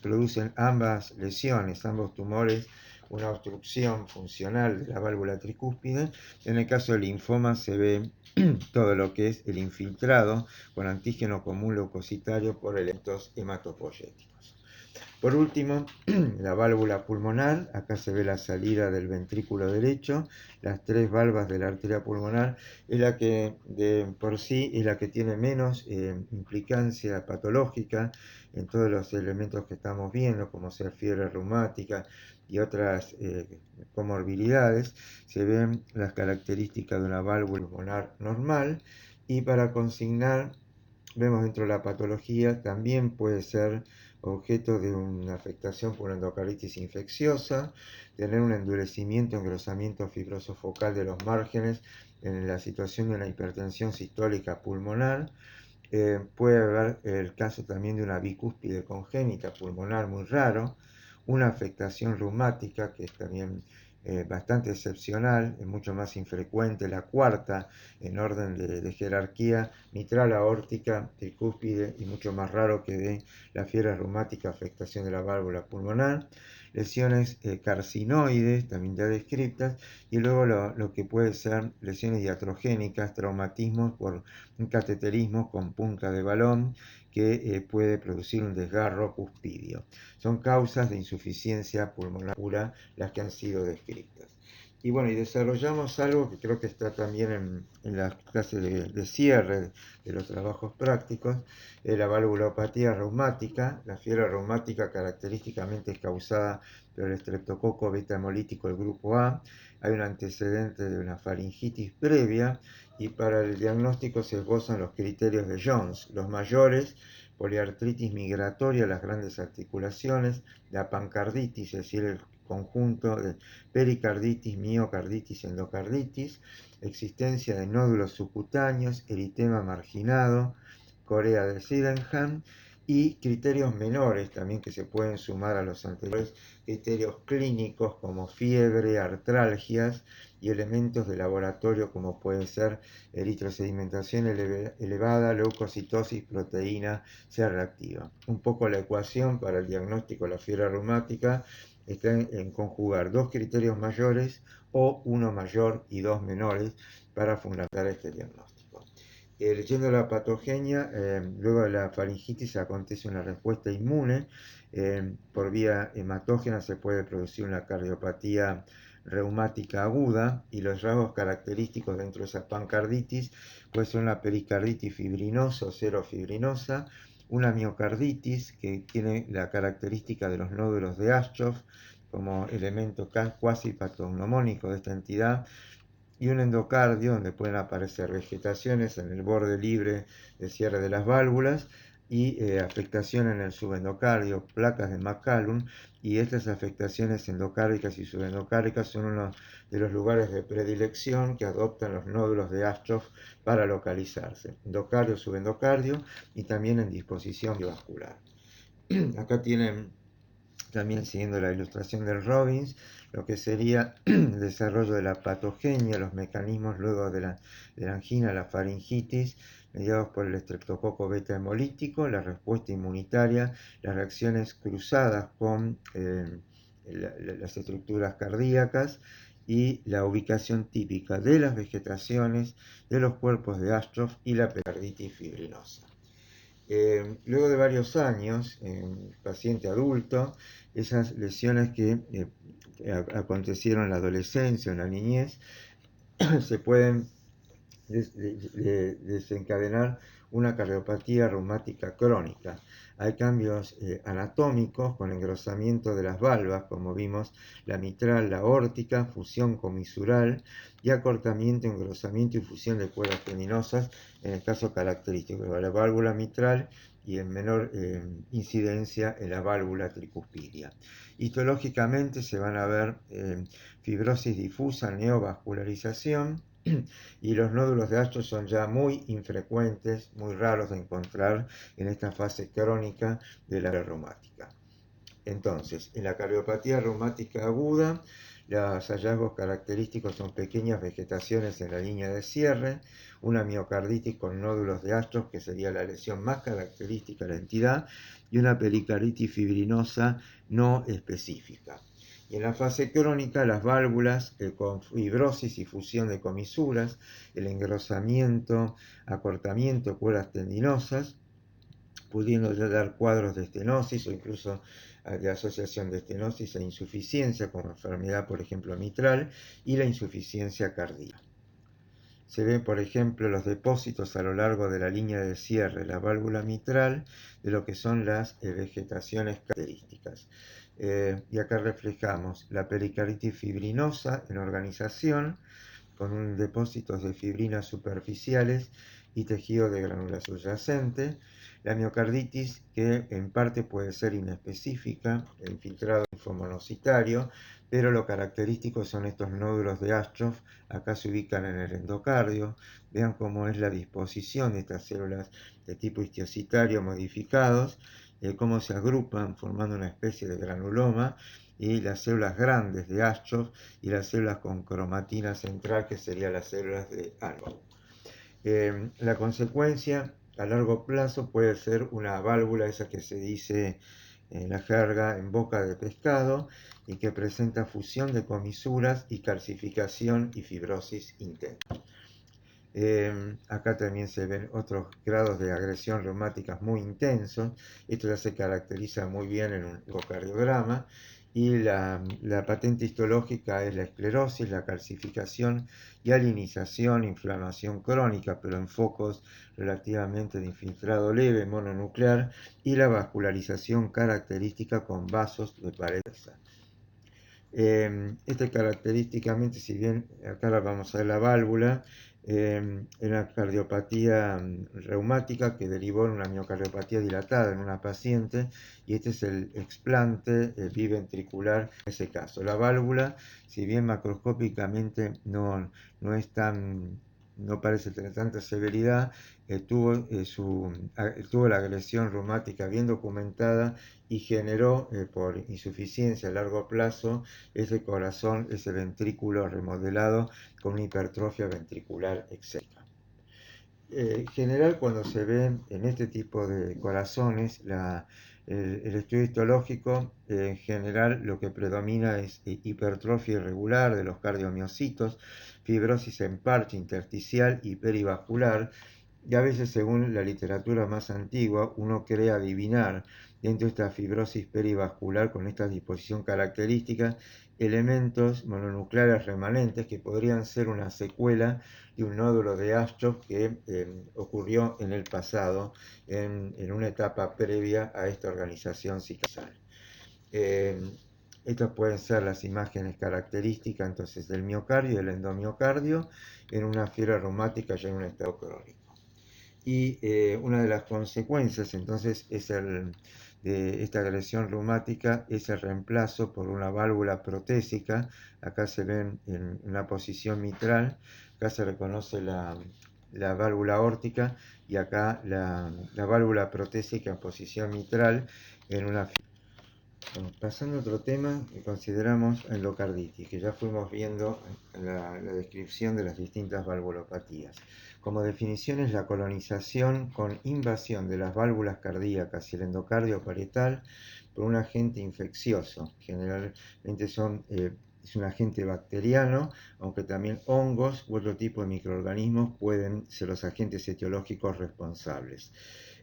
producen ambas lesiones, ambos tumores, una obstrucción funcional de la válvula tricúspide. En el caso del linfoma se ve todo lo que es el infiltrado con antígeno común leucocitario por elementos hematopoyéticos. Por último, la válvula pulmonar, acá se ve la salida del ventrículo derecho, las tres valvas de la arteria pulmonar, es la que por sí es la que tiene menos implicancia patológica en todos los elementos que estamos viendo, como ser fiebre reumática y otras comorbilidades. Se ven las características de una válvula pulmonar normal, y para consignar, vemos dentro de la patología, también puede ser objeto de una afectación por endocarditis infecciosa, tener un endurecimiento, engrosamiento fibroso focal de los márgenes en la situación de una hipertensión sistólica pulmonar. Puede haber el caso también de una bicúspide congénita pulmonar muy raro, una afectación reumática que es también bastante excepcional, es mucho más infrecuente, la cuarta en orden de jerarquía, mitral aórtica, tricúspide, y mucho más raro que de la fiebre reumática, afectación de la válvula pulmonar, lesiones carcinoides, también ya descritas, y luego lo que puede ser lesiones iatrogénicas, traumatismos por un cateterismo con punta de balón que puede producir un desgarro cuspidio. Son causas de insuficiencia pulmonar pura las que han sido descritas. Y bueno, y desarrollamos algo que creo que está también en las clases de cierre de los trabajos prácticos, la valvulopatía reumática. La fiebre reumática característicamente es causada por el estreptococo beta hemolítico del grupo A. Hay un antecedente de una faringitis previa, y para el diagnóstico se esbozan los criterios de Jones. Los mayores: poliartritis migratoria, las grandes articulaciones; la pancarditis, es decir, el conjunto de pericarditis, miocarditis, endocarditis; existencia de nódulos subcutáneos, eritema marginado, corea de Sydenham; y criterios menores también que se pueden sumar a los anteriores, criterios clínicos como fiebre, artralgias, y elementos de laboratorio como pueden ser eritrosedimentación elevada, leucocitosis, proteína C reactiva. Un poco la ecuación para el diagnóstico de la fiebre reumática está en conjugar dos criterios mayores o uno mayor y dos menores para fundamentar este diagnóstico. Leyendo la patogenia, luego de la faringitis acontece una respuesta inmune. Por vía hematógena se puede producir una cardiopatía reumática aguda, y los rasgos característicos dentro de esa pancarditis puede ser una pericarditis fibrinosa o serofibrinosa, una miocarditis que tiene la característica de los nódulos de Aschoff como elemento cuasi patognomónico de esta entidad, y un endocardio donde pueden aparecer vegetaciones en el borde libre de cierre de las válvulas y afectación en el subendocardio, placas de McCallum, y estas afectaciones endocárdicas y subendocárdicas son uno de los lugares de predilección que adoptan los nódulos de Aschoff para localizarse: endocardio, subendocardio, y también en disposición vascular. Acá tienen también, siguiendo la ilustración del Robbins, lo que sería el desarrollo de la patogenia, los mecanismos luego de la angina, la faringitis, mediados por el estreptococo beta hemolítico, la respuesta inmunitaria, las reacciones cruzadas con las estructuras cardíacas, y la ubicación típica de las vegetaciones, de los cuerpos de Aschoff y la pericarditis fibrinosa. Luego de varios años, en paciente adulto, esas lesiones que acontecieron en la adolescencia o en la niñez se pueden desencadenar una cardiopatía reumática crónica. Hay cambios anatómicos con engrosamiento de las valvas, como vimos, la mitral, la aórtica, fusión comisural, y acortamiento, engrosamiento y fusión de cuerdas tendinosas en el caso característico de la válvula mitral, y en menor incidencia en la válvula tricuspidia. Histológicamente se van a ver fibrosis difusa, neovascularización, y los nódulos de Aschoff son ya muy infrecuentes, muy raros de encontrar en esta fase crónica de la reumática. Entonces, en la cardiopatía reumática aguda, los hallazgos característicos son pequeñas vegetaciones en la línea de cierre, una miocarditis con nódulos de Aschoff, que sería la lesión más característica de la entidad, y una pericarditis fibrinosa no específica. Y en la fase crónica, las válvulas con fibrosis y fusión de comisuras, el engrosamiento, acortamiento, cuerdas tendinosas, pudiendo ya dar cuadros de estenosis o incluso de asociación de estenosis e insuficiencia como enfermedad, por ejemplo, mitral, y la insuficiencia cardíaca. Se ven, por ejemplo, los depósitos a lo largo de la línea de cierre, la válvula mitral, de lo que son las vegetaciones características. Y acá reflejamos la pericarditis fibrinosa en organización, con depósitos de fibrinas superficiales y tejido de glándula subyacente. La miocarditis, que en parte puede ser inespecífica, infiltrado linfomonocitario, pero lo característico son estos nódulos de Aschoff. Acá se ubican en el endocardio. Vean cómo es la disposición de estas células de tipo histiocytario modificados, cómo se agrupan formando una especie de granuloma, y las células grandes de Aschoff y las células con cromatina central, que serían las células de Alba. La consecuencia a largo plazo puede ser una válvula, esa que se dice en la jerga en boca de pescado, y que presenta fusión de comisuras y calcificación y fibrosis intensa. Acá también se ven otros grados de agresión reumáticas muy intensos. Esto ya se caracteriza muy bien en un ecocardiograma. Y la patente histológica es la esclerosis, la calcificación y alinización, inflamación crónica, pero en focos relativamente de infiltrado leve, mononuclear, y la vascularización característica con vasos de pared. Característicamente, si bien acá vamos a ver la válvula, en una cardiopatía reumática que derivó en una miocardiopatía dilatada en una paciente, y este es el explante biventricular en ese caso. La válvula, si bien macroscópicamente no parece tener tanta severidad, tuvo la agresión reumática bien documentada y generó por insuficiencia a largo plazo ese corazón, ese ventrículo remodelado con una hipertrofia ventricular excéntrica. En general, cuando se ven en este tipo de corazones, el estudio histológico, en general lo que predomina es hipertrofia irregular de los cardiomiocitos, fibrosis en parche intersticial y perivascular, y a veces, según la literatura más antigua, uno cree adivinar dentro de esta fibrosis perivascular con esta disposición característica elementos mononucleares remanentes que podrían ser una secuela de un nódulo de Aschoff que ocurrió en el pasado, en una etapa previa a esta organización ciclisal. Estas pueden ser las imágenes características entonces del miocardio y del endomiocardio en una fiebre reumática ya en un estado crónico. Y una de las consecuencias entonces de esta agresión reumática es el reemplazo por una válvula protésica. Acá se ven en una posición mitral, acá se reconoce la válvula aórtica, y acá la válvula protésica en posición mitral en una. Bueno, pasando a otro tema, consideramos endocarditis, que ya fuimos viendo en la descripción de las distintas valvulopatías. Como definición es la colonización con invasión de las válvulas cardíacas y el endocardio parietal por un agente infeccioso. Generalmente es un agente bacteriano, aunque también hongos u otro tipo de microorganismos pueden ser los agentes etiológicos responsables.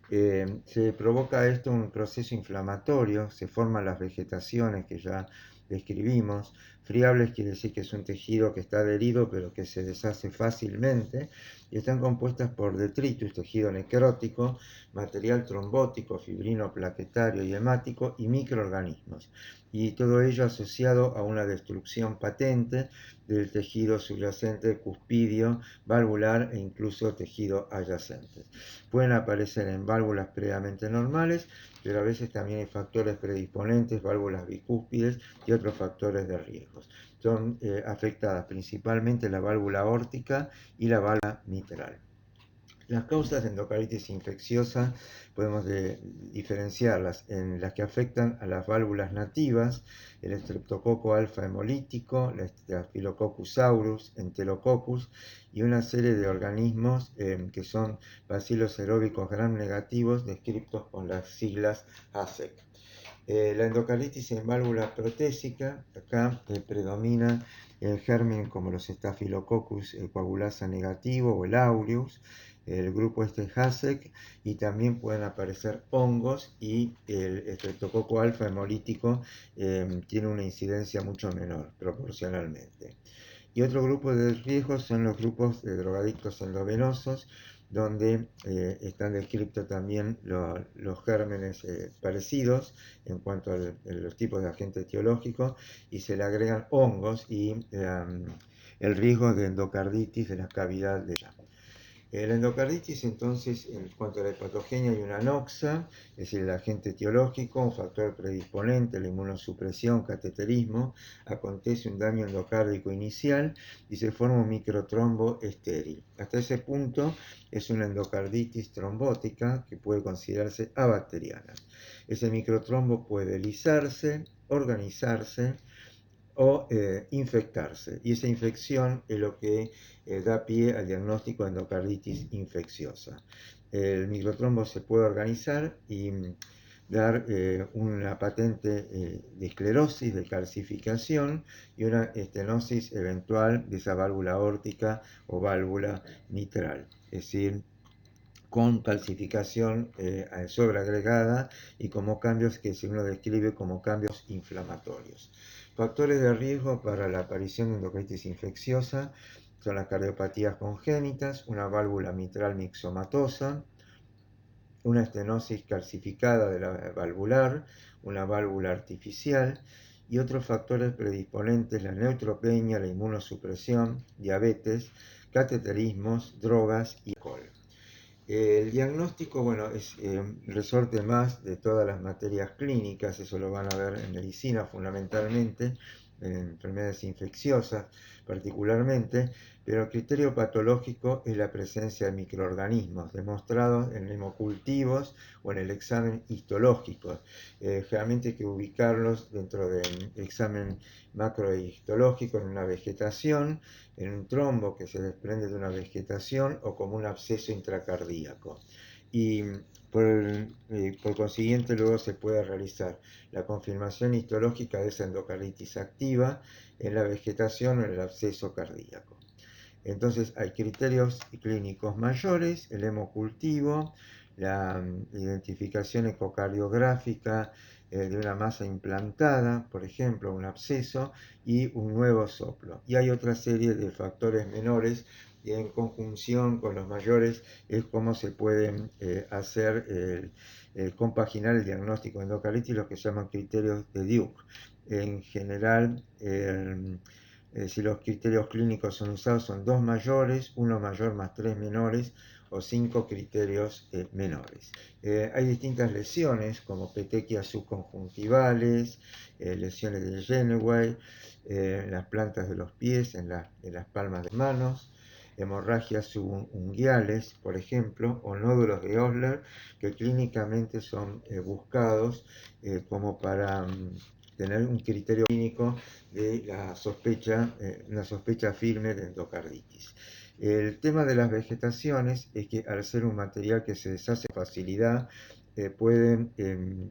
Se provoca esto un proceso inflamatorio, se forman las vegetaciones que ya describimos. Friables quiere decir que es un tejido que está adherido pero que se deshace fácilmente, y están compuestas por detritus, tejido necrótico, material trombótico, fibrino, plaquetario y hemático, y microorganismos, y todo ello asociado a una destrucción patente del tejido subyacente cuspidio, valvular e incluso tejido adyacente. Pueden aparecer en válvulas previamente normales, pero a veces también hay factores predisponentes, válvulas bicúspides y otros factores de riesgo. Son afectadas principalmente la válvula aórtica y la válvula mitral. Las causas de endocarditis infecciosa podemos diferenciarlas en las que afectan a las válvulas nativas, el Streptococcus alfa hemolítico, la Staphylococcus aureus, Enterococcus, y una serie de organismos que son bacilos aeróbicos gram negativos, descritos con las siglas ASEC. La endocarditis en válvula protésica, acá predomina el germen como los Staphylococcus coagulasa negativo o el aureus, el grupo Hasek, y también pueden aparecer hongos, y el estreptococo alfa hemolítico tiene una incidencia mucho menor proporcionalmente. Y otro grupo de riesgos son los grupos de drogadictos endovenosos, donde están descritos también los gérmenes parecidos en cuanto a los tipos de agentes etiológicos, y se le agregan hongos y el riesgo de endocarditis de la cavidad de ella. La endocarditis, entonces, en cuanto a la hepatogenia, hay una noxa, es decir, el agente etiológico, un factor predisponente, la inmunosupresión, cateterismo, acontece un daño endocárdico inicial y se forma un microtrombo estéril. Hasta ese punto es una endocarditis trombótica que puede considerarse abacteriana. Ese microtrombo puede lisarse, organizarse o infectarse, y esa infección es lo que da pie al diagnóstico de endocarditis infecciosa. El microtrombo se puede organizar y dar una patente de esclerosis, de calcificación, y una estenosis eventual de esa válvula aórtica o válvula mitral, es decir, con calcificación sobreagregada y como cambios que se uno describe como cambios inflamatorios. Factores de riesgo para la aparición de endocarditis infecciosa son las cardiopatías congénitas, una válvula mitral mixomatosa, una estenosis calcificada de la valvular, una válvula artificial, y otros factores predisponentes: la neutropenia, la inmunosupresión, diabetes, cateterismos, drogas y alcohol. El diagnóstico, bueno, es resorte más de todas las materias clínicas, eso lo van a ver en medicina fundamentalmente, en enfermedades infecciosas particularmente, pero el criterio patológico es la presencia de microorganismos demostrados en hemocultivos o en el examen histológico. Generalmente hay que ubicarlos dentro del examen macrohistológico en una vegetación, en un trombo que se desprende de una vegetación o como un absceso intracardíaco. Y por consiguiente luego se puede realizar la confirmación histológica de esa endocarditis activa en la vegetación o en el absceso cardíaco. Entonces hay criterios clínicos mayores: el hemocultivo, la identificación ecocardiográfica de una masa implantada, por ejemplo, un absceso, y un nuevo soplo. Y hay otra serie de factores menores y en conjunción con los mayores es cómo se pueden hacer compaginar el diagnóstico de endocarditis, los que se llaman criterios de Duke. En general, si los criterios clínicos son usados, son 2 mayores, 1 mayor más 3 menores, o 5 criterios menores. Hay distintas lesiones como petequias subconjuntivales, lesiones de Geneway, en las plantas de los pies, en las palmas de manos, hemorragias subunguiales, por ejemplo, o nódulos de Osler, que clínicamente son buscados como para tener un criterio clínico de la sospecha, una sospecha firme de endocarditis. El tema de las vegetaciones es que, al ser un material que se deshace con facilidad, pueden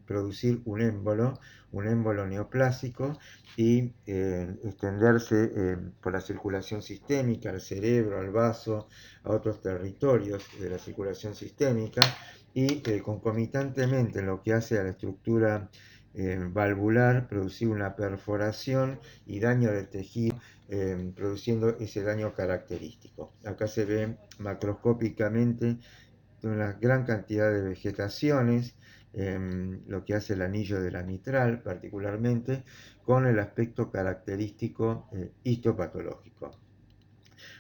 producir un émbolo neoplásico, y extenderse por la circulación sistémica al cerebro, al vaso, a otros territorios de la circulación sistémica, y concomitantemente en lo que hace a la estructura valvular, producir una perforación y daño del tejido, produciendo ese daño característico. Acá se ve macroscópicamente una gran cantidad de vegetaciones, lo que hace el anillo de la mitral particularmente, con el aspecto característico histopatológico.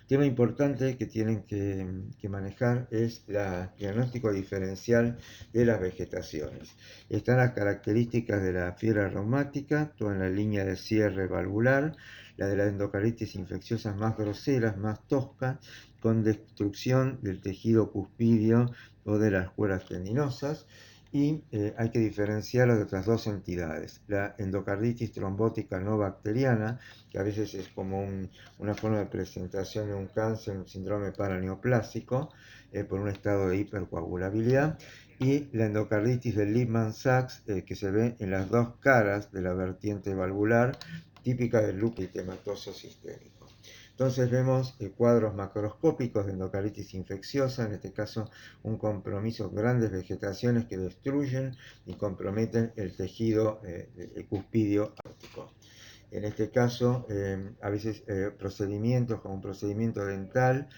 Tema importante que tienen que manejar es el diagnóstico diferencial de las vegetaciones. Están las características de la fiebre reumática, toda en la línea de cierre valvular, la de la endocarditis infecciosa más groseras, más toscas, con destrucción del tejido cuspidio o de las cuerdas tendinosas. Y hay que diferenciarlo de otras dos entidades: la endocarditis trombótica no bacteriana, que a veces es como una forma de presentación de un cáncer, un síndrome paraneoplásico, por un estado de hipercoagulabilidad, y la endocarditis de Lehmann-Sachs, que se ve en las dos caras de la vertiente valvular, típica del lupus eritematoso sistémico. Entonces vemos cuadros macroscópicos de endocardititis infecciosa, en este caso un compromiso, grandes vegetaciones que destruyen y comprometen el tejido cuspidio aórtico. En este caso, a veces procedimientos como un procedimiento dental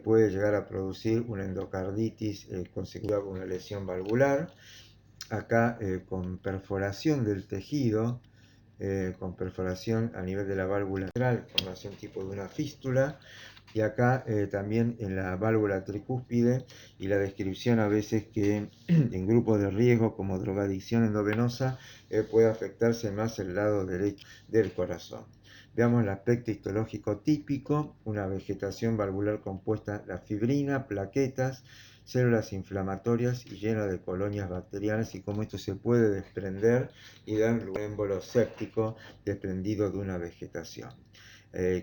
puede llegar a producir una endocarditis consecutiva con una lesión valvular. Acá con perforación del tejido, con perforación a nivel de la válvula mitral, formación tipo de una fístula, y acá también en la válvula tricúspide, y la descripción a veces que en grupos de riesgo como drogadicción endovenosa puede afectarse más el lado derecho del corazón. Veamos el aspecto histológico típico, una vegetación valvular compuesta de la fibrina, plaquetas, células inflamatorias y llena de colonias bacterianas, y cómo esto se puede desprender y dar un émbolo séptico desprendido de una vegetación.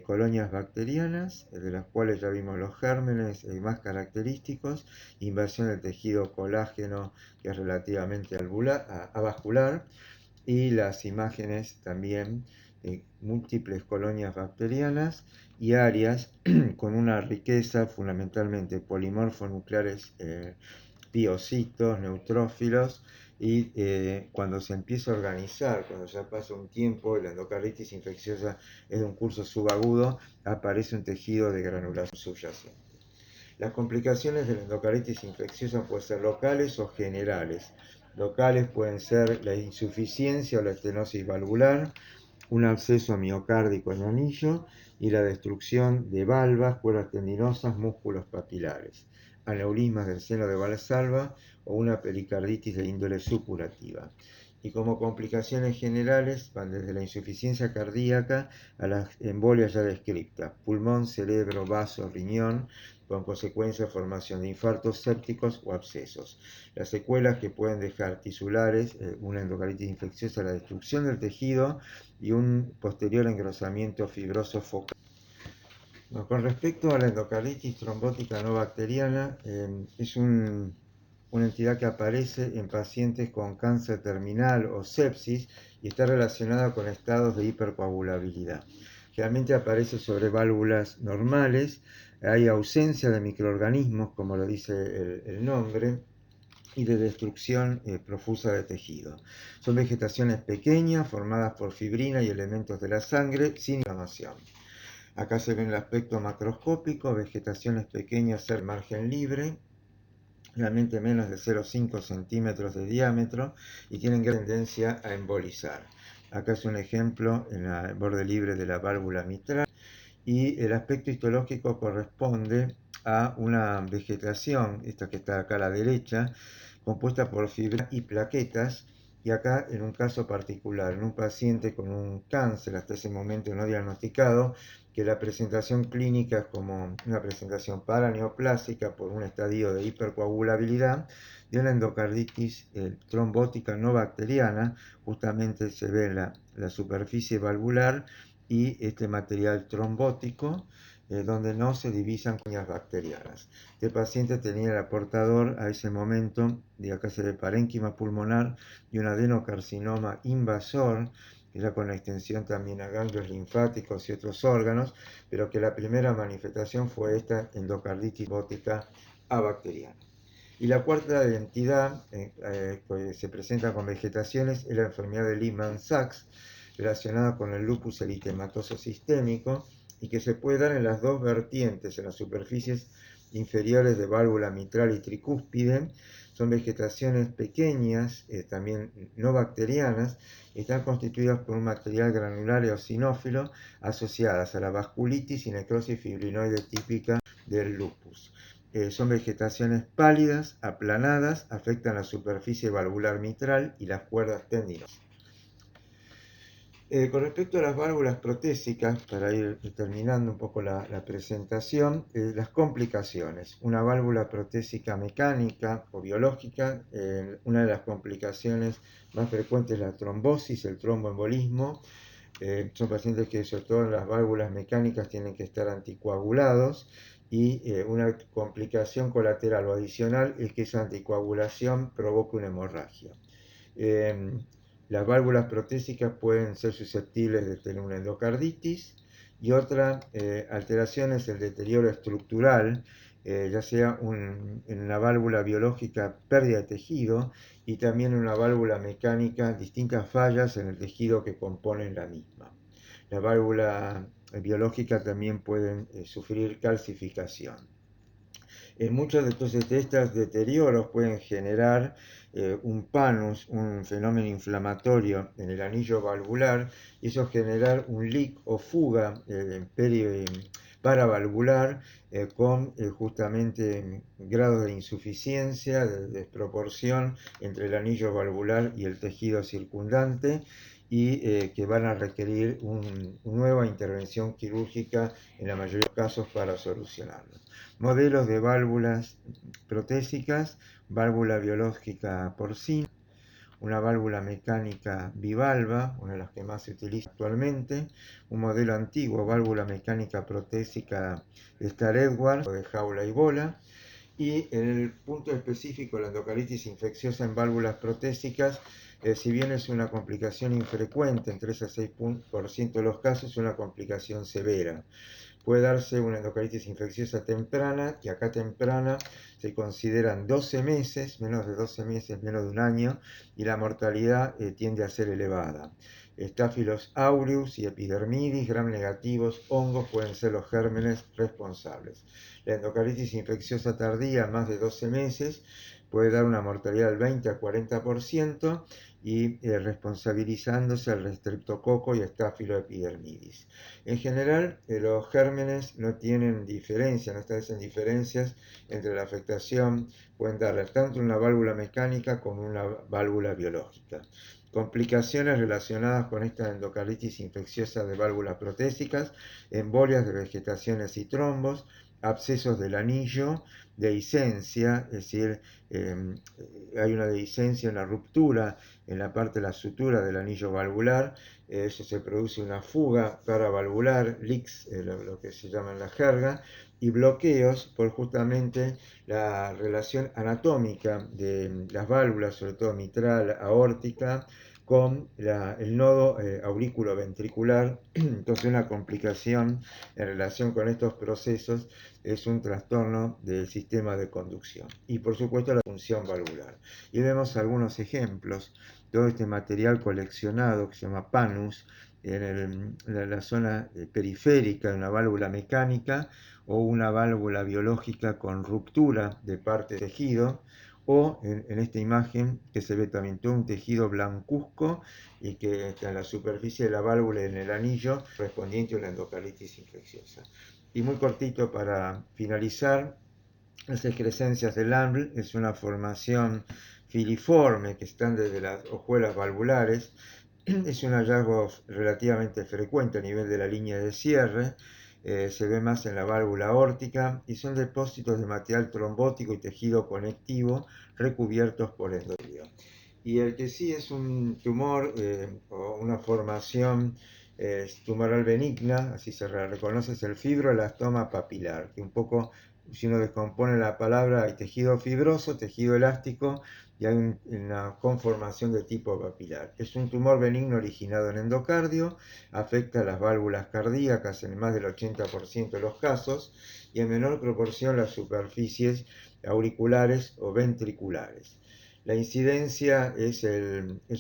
Colonias bacterianas, de las cuales ya vimos los gérmenes más característicos, inversión del tejido colágeno que es relativamente avascular, y las imágenes también de múltiples colonias bacterianas y áreas con una riqueza fundamentalmente polimorfonucleares, piocitos, neutrófilos, y cuando se empieza a organizar, cuando ya pasa un tiempo y la endocarditis infecciosa es de un curso subagudo, aparece un tejido de granulación subyacente. Las complicaciones de la endocarditis infecciosa pueden ser locales o generales. Locales pueden ser la insuficiencia o la estenosis valvular, un absceso miocárdico en anillo y la destrucción de valvas, cuerdas tendinosas, músculos papilares, aneurismas del seno de Valsalva o una pericarditis de índole supurativa. Y como complicaciones generales van desde la insuficiencia cardíaca a las embolias ya descritas, pulmón, cerebro, vaso, riñón, con consecuencia de formación de infartos sépticos o abscesos. Las secuelas que pueden dejar tisulares, una endocarditis infecciosa, la destrucción del tejido y un posterior engrosamiento fibroso focal. Bueno, con respecto a la endocarditis trombótica no bacteriana, es una entidad que aparece en pacientes con cáncer terminal o sepsis y está relacionada con estados de hipercoagulabilidad. Generalmente aparece sobre válvulas normales, hay ausencia de microorganismos, como lo dice el nombre, y de destrucción profusa de tejido. Son vegetaciones pequeñas formadas por fibrina y elementos de la sangre sin inflamación. Acá se ve el aspecto macroscópico, vegetaciones pequeñas al margen libre, realmente menos de 0,5 centímetros de diámetro, y tienen gran tendencia a embolizar. Acá es un ejemplo en el borde libre de la válvula mitral, y el aspecto histológico corresponde a una vegetación, esta que está acá a la derecha, compuesta por fibra y plaquetas, y acá en un caso particular, en un paciente con un cáncer hasta ese momento no diagnosticado, que la presentación clínica es como una presentación paraneoplásica por un estadio de hipercoagulabilidad, de una endocarditis trombótica no bacteriana. Justamente se ve la superficie valvular y este material trombótico, donde no se divisan colonias bacterianas. Este paciente tenía el aportador a ese momento, de acá se ve parénquima pulmonar y un adenocarcinoma invasor, ya con la extensión también a ganglios linfáticos y otros órganos, pero que la primera manifestación fue esta endocarditis trombótica abacteriana. Y la cuarta entidad que se presenta con vegetaciones es la enfermedad de Lehmann-Sachs, relacionada con el lupus eritematoso sistémico, y que se puede dar en las dos vertientes, en las superficies inferiores de válvula mitral y tricúspide. Son vegetaciones pequeñas, también no bacterianas, y están constituidas por un material granular eosinófilo asociadas a la vasculitis y necrosis fibrinoide típica del lupus. Son vegetaciones pálidas, aplanadas, afectan la superficie valvular mitral y las cuerdas tendinosas. Con respecto a las válvulas protésicas, para ir terminando un poco la presentación, las complicaciones. Una válvula protésica mecánica o biológica, una de las complicaciones más frecuentes es la trombosis, el tromboembolismo. Son pacientes que, sobre todo en las válvulas mecánicas, tienen que estar anticoagulados, y una complicación colateral o adicional es que esa anticoagulación provoca una hemorragia. las válvulas protésicas pueden ser susceptibles de tener una endocarditis y otra alteración es el deterioro estructural, ya sea en una válvula biológica pérdida de tejido y también en una válvula mecánica distintas fallas en el tejido que componen la misma. La válvula biológica también pueden sufrir calcificación. Muchos de estos deterioros pueden generar un panus, un fenómeno inflamatorio en el anillo valvular, y eso generar un leak o fuga paravalvular con justamente grados de insuficiencia, de desproporción entre el anillo valvular y el tejido circundante, y que van a requerir una nueva intervención quirúrgica en la mayoría de los casos para solucionarlo. Modelos de válvulas protésicas: válvula biológica porcina, una válvula mecánica bivalva, una de las que más se utiliza actualmente, un modelo antiguo, válvula mecánica protésica de Star-Edwards o de jaula y bola, y en el punto específico, la endocarditis infecciosa en válvulas protésicas, si bien es una complicación infrecuente, en 3 a 6% de los casos, es una complicación severa. Puede darse una endocarditis infecciosa temprana, y acá temprana se consideran 12 meses, menos de 12 meses, menos de un año, y la mortalidad tiende a ser elevada. Staphylos aureus y epidermidis, gram negativos, hongos pueden ser los gérmenes responsables. La endocarditis infecciosa tardía, más de 12 meses, puede dar una mortalidad del 20 a 40% y responsabilizándose al Streptococo y Staphyloepidermidis. En general, los gérmenes no tienen diferencia, no establecen diferencias entre la afectación, pueden dar tanto una válvula mecánica como una válvula biológica. Complicaciones relacionadas con esta endocarditis infecciosa de válvulas protésicas: embolias de vegetaciones y trombos, abscesos del anillo, dehiscencia, es decir, hay una dehiscencia, una ruptura en la parte de la sutura del anillo valvular, eso se produce una fuga paravalvular, leaks, lo que se llama en la jerga, y bloqueos por justamente la relación anatómica de las válvulas, sobre todo mitral, aórtica, con el nodo aurículo-ventricular. Entonces, una complicación en relación con estos procesos es un trastorno del sistema de conducción y, por supuesto, la función valvular. Y vemos algunos ejemplos. Todo este material coleccionado que se llama panus en la zona periférica de una válvula mecánica o una válvula biológica con ruptura de parte del tejido, o en esta imagen que se ve también todo un tejido blancuzco y que está en la superficie de la válvula y en el anillo respondiente a una endocarditis infecciosa. Y muy cortito para finalizar, las excrescencias del AMBL es una formación filiforme que están desde las hojuelas valvulares. Es un hallazgo relativamente frecuente a nivel de la línea de cierre. Se ve más en la válvula aórtica y son depósitos de material trombótico y tejido conectivo recubiertos por endotelio. Y el que sí es un tumor o una formación tumoral benigna, así se reconoce, es el fibroelastoma papilar, que un poco, si uno descompone la palabra, hay tejido fibroso, tejido elástico y hay una conformación de tipo papilar. Es un tumor benigno originado en endocardio, afecta a las válvulas cardíacas en más del 80% de los casos y en menor proporción las superficies auriculares o ventriculares. La incidencia es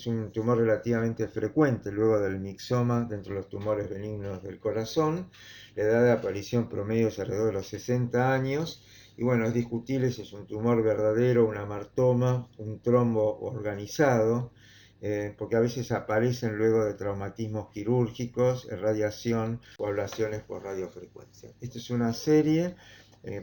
un tumor relativamente frecuente luego del mixoma dentro de los tumores benignos del corazón. La edad de aparición promedio es alrededor de los 60 años. Y bueno, es discutible si es un tumor verdadero, un amartoma, un trombo organizado, porque a veces aparecen luego de traumatismos quirúrgicos, radiación o ablaciones por radiofrecuencia. Esta es una serie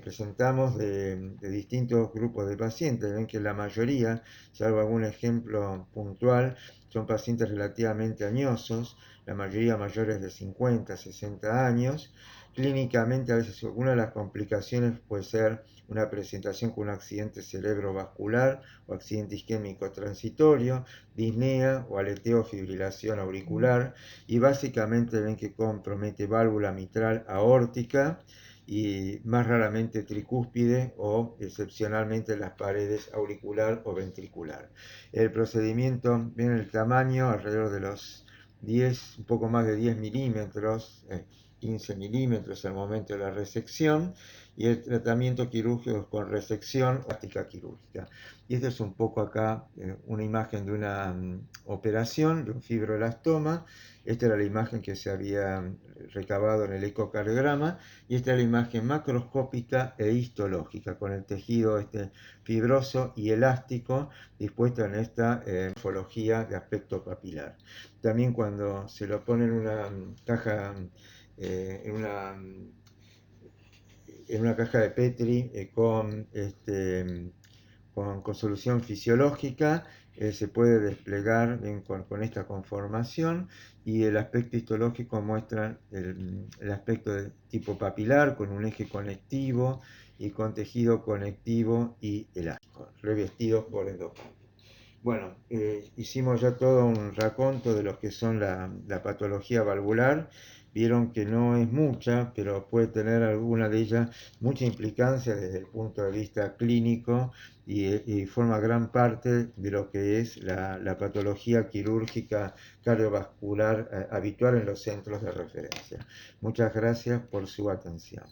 presentamos de distintos grupos de pacientes. Ven que la mayoría, salvo algún ejemplo puntual, son pacientes relativamente añosos, la mayoría mayores de 50, 60 años. Clínicamente, a veces alguna de las complicaciones puede ser una presentación con un accidente cerebrovascular o accidente isquémico transitorio, disnea o aleteo fibrilación auricular, y básicamente ven que compromete válvula mitral aórtica y más raramente tricúspide o excepcionalmente las paredes auricular o ventricular. El procedimiento, ven el tamaño, alrededor de los 10, un poco más de 10 milímetros, 15 milímetros al momento de la resección, y el tratamiento quirúrgico es con resección o plástica quirúrgica. Y esto es un poco acá una imagen de una operación de un fibroelastoma. Esta era la imagen que se había recabado en el ecocardiograma, y esta es la imagen macroscópica e histológica con el tejido fibroso y elástico dispuesto en esta morfología de aspecto papilar. También cuando se lo pone en una caja, en una caja de Petri con solución fisiológica, se puede desplegar con esta conformación, y el aspecto histológico muestra el aspecto de tipo papilar con un eje conectivo y con tejido conectivo y elástico, revestidos por endocardio. Bueno, hicimos ya todo un raconto de lo que son la patología valvular. Vieron que no es mucha, pero puede tener alguna de ellas mucha implicancia desde el punto de vista clínico, y forma gran parte de lo que es la patología quirúrgica cardiovascular habitual en los centros de referencia. Muchas gracias por su atención.